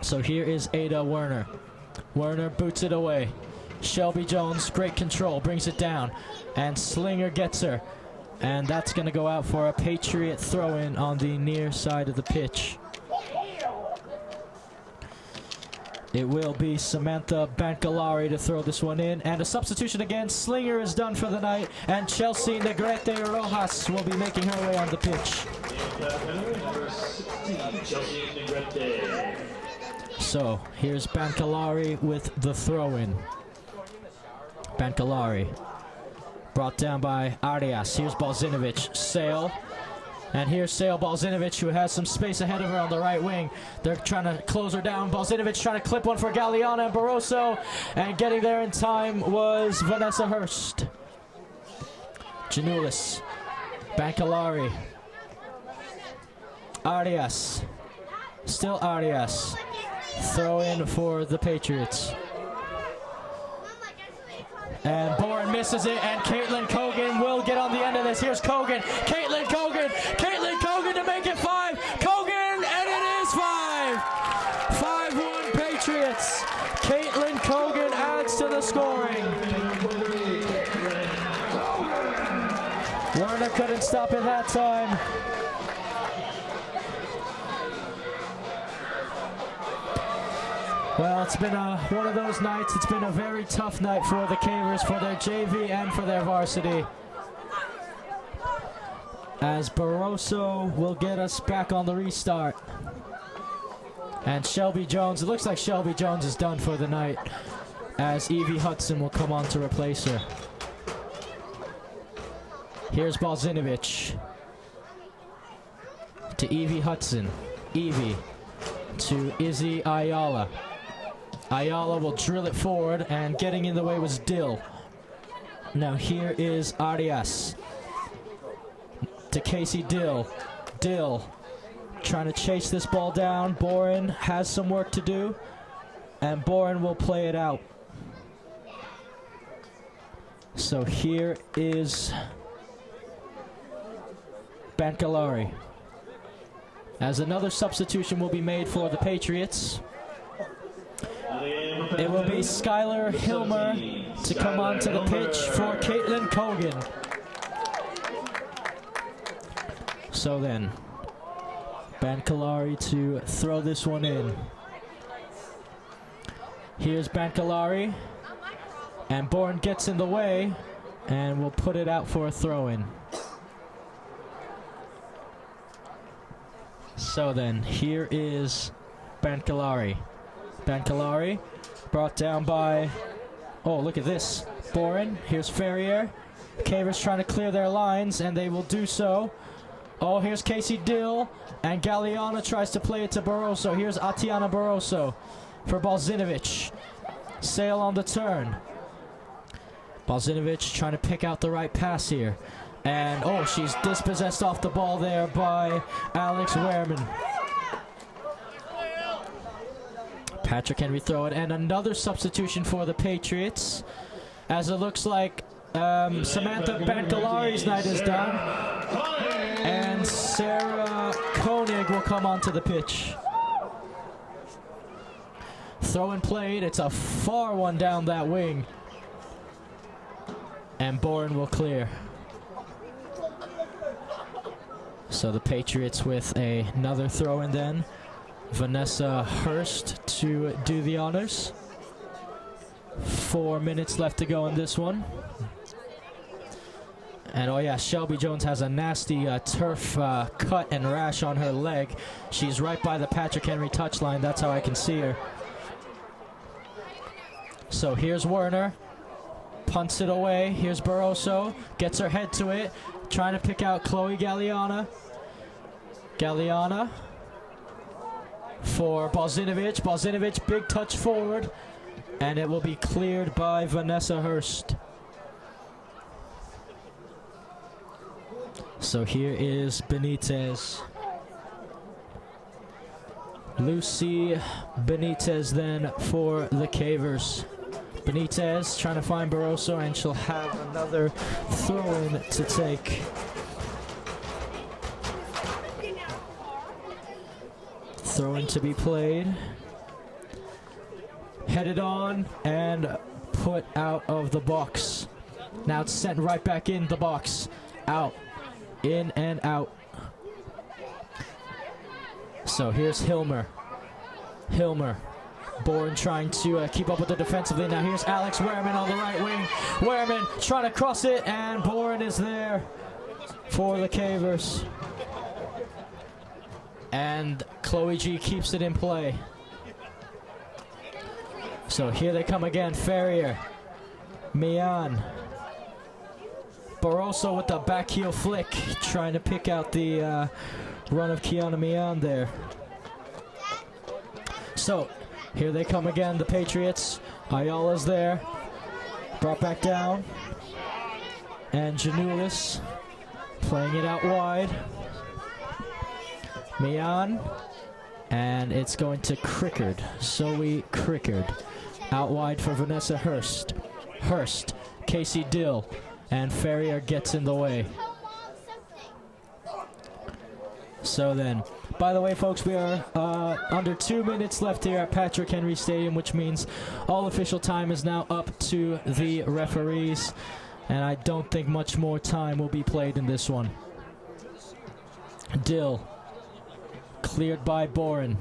So here is Ada Werner. Werner boots it away. Shelby Jones, great control, brings it down. And Slinger gets her. And that's going to go out for a Patriot throw-in on the near side of the pitch. It will be Samantha Bankalari to throw this one in. And a substitution again. Slinger is done for the night. And Chelsea Negrete Rojas will be making her way on the pitch. So here's Bankalari with the throw-in. Bankalari. Brought down by Arias. Here's Balzinovic. Sale. And here's Sale Balzinovic, who has some space ahead of her on the right wing. They're trying to close her down. Balzinovic trying to clip one for Galliana and Barroso. And getting there in time was Vanessa Hurst. Janulis. Bankalari. Arias. Still Arias. Throw in for the Patriots. And Bourne misses it, and Caitlin Cogan will get on the end of this. Here's Cogan. Caitlin Cogan. Caitlin Cogan to make it 5. Cogan, and it is 5. 5-1 Patriots. Caitlin Cogan adds to the scoring. Werner couldn't stop it that time. Well, it's been one of those nights. It's been a very tough night for the Cavers, for their JV and for their varsity. As Barroso will get us back on the restart. And Shelby Jones, it looks like Shelby Jones is done for the night, as Evie Hudson will come on to replace her. Here's Balzinovic. to Evie Hudson. Evie to Izzy Ayala. Ayala will drill it forward, and getting in the way was Dill. Now here is Arias to Casey Dill. Dill trying to chase this ball down. Boren has some work to do, and Boren will play it out. So here is Bankalari, as another substitution will be made for the Patriots. It will be Skylar Hilmer to come onto the pitch for Caitlin Cogan. So then, Bankalari to throw this one in. Here's Bankalari, and Bourne gets in the way, and will put it out for a throw-in. So then, here is Bankalari. Bankalari brought down by, oh, look at this, Boren. Here's Ferrier. Cavers trying to clear their lines, and they will do so. Oh, here's Casey Dill, and Galeana tries to play it to Barroso. Here's Atiana Barroso for Balzinovic. Sail on the turn. Balzinovic trying to pick out the right pass here. And, oh, she's dispossessed off the ball there by Alex Wehrman. Patrick Henry throw it, and another substitution for the Patriots, as it looks like Samantha Bankalari's night is done, and Sarah Koenig will come onto the pitch. Throw and played, it's a far one down that wing, and Bourne will clear. So the Patriots with another throw in then. Vanessa Hurst to do the honors. 4 minutes left to go in this one. And oh yeah, Shelby Jones has a nasty turf cut and rash on her leg. She's right by the Patrick Henry touchline. That's how I can see her. So here's Werner. Punts it away. Here's Barroso. Gets her head to it. Trying to pick out Chloe Galeana. Galeana for Balzinovic. Balzinovic, big touch forward. And it will be cleared by Vanessa Hurst. So here is Benitez. Lucy Benitez then for the Cavers. Benitez trying to find Barroso, and she'll have another throw-in to take. Throw-in to be played. Headed on and put out of the box. Now it's sent right back in the box. Out. In and out. So here's Hilmer. Hilmer. Bourne trying to keep up with the defensively. Now here's Alex Wehrman on the right wing. Wehrman trying to cross it, and Bourne is there for the Cavers. And Chloe G keeps it in play. So here they come again. Ferrier. Mian. Barroso with the back heel flick, trying to pick out the run of Kiana Mian there. So here they come again, the Patriots. Ayala's there. Brought back down. And Janulis playing it out wide. Mian. And it's going to Crickard. Zoe Crickard. Out wide for Vanessa Hurst. Hurst. Casey Dill. And Ferrier gets in the way. So then, by the way, folks, we are under 2 minutes left here at Patrick Henry Stadium, which means all official time is now up to the referees, and I don't think much more time will be played in this one. Dill, cleared by Boren.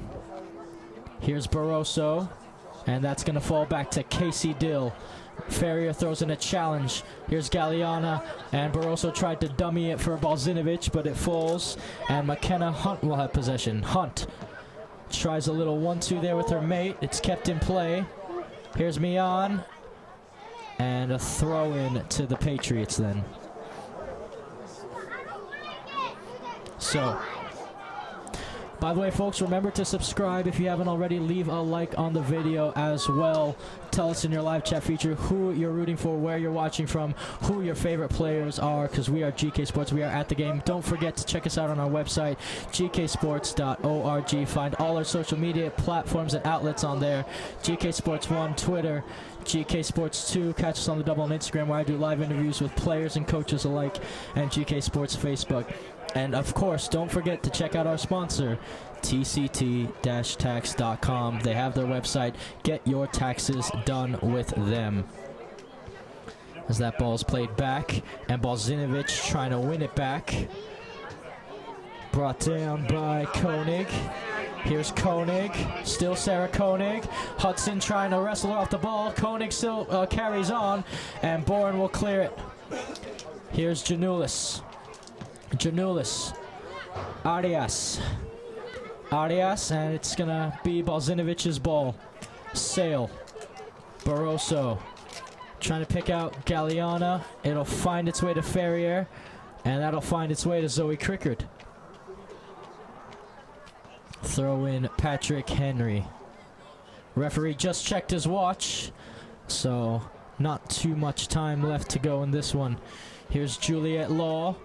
Here's Barroso, and that's going to fall back to Casey Dill. Ferrier throws in a challenge. Here's Galeana, and Barroso tried to dummy it for Balzinovic, but it falls, and McKenna Hunt will have possession. Hunt tries a little 1-2 there with her mate. It's kept in play. Here's Mian, and a throw-in to the Patriots then. So By the way, folks, remember to subscribe if you haven't already. Leave a like on the video as well. Tell us in your live chat feature who you're rooting for, where you're watching from, who your favorite players are, because we are GK Sports. We are at the game. Don't forget to check us out on our website, gksports.org. Find all our social media platforms and outlets on there. GK Sports 1, Twitter, GK Sports 2. Catch us on the double on Instagram, where I do live interviews with players and coaches alike, and GK Sports Facebook. And of course, don't forget to check out our sponsor, tct-tax.com. They have their website. Get your taxes done with them. As that ball is played back, and Balzinovic trying to win it back. Brought down by Koenig. Here's Koenig, still Sarah Koenig. Hudson trying to wrestle her off the ball. Koenig still carries on, and Bourne will clear it. Here's Janulis. Arias, and it's gonna be Balzinovic's ball. Sale, Barroso, trying to pick out Galliana. It'll find its way to Ferrier, and that'll find its way to Zoe Crickard. Throw in Patrick Henry. Referee just checked his watch, so not too much time left to go in this one. Here's Juliet Law.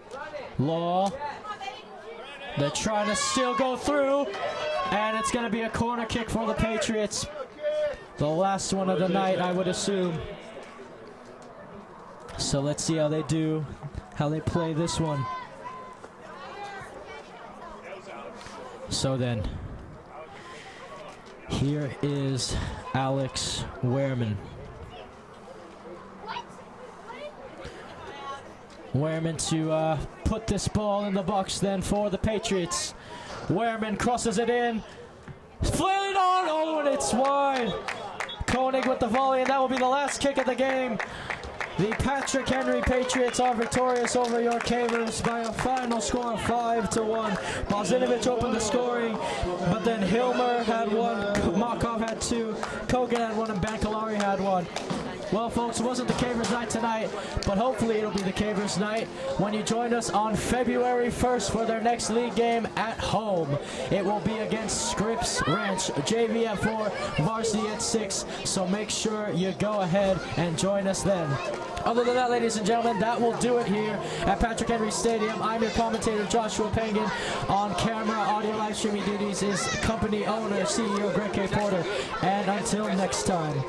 They're trying to still go through, and it's going to be a corner kick for the Patriots. The last one of the night, I would assume. So let's see how they do, how they play this one. So then, here is Alex Wehrman. Wehrman to put this ball in the box then for the Patriots. Wehrman crosses it in. Flailing on! Oh, and it's wide. Koenig with the volley, and that will be the last kick of the game. The Patrick Henry Patriots are victorious over your Cavers by a final score of 5-1. Balzinovic opened the scoring, but then Hilmer had one, Markov had two, Kogan had one, and Bankalari had one. Well, folks, it wasn't the Cavers night tonight, but hopefully it'll be the Cavers night when you join us on February 1st for their next league game at home. It will be against Scripps Ranch, JV at 4, Varsity at 6, so make sure you go ahead and join us then. Other than that, ladies and gentlemen, that will do it here at Patrick Henry Stadium. I'm your commentator, Joshua Pengen. On camera, audio live streaming duties is company owner, CEO Greg K. Porter. And until next time.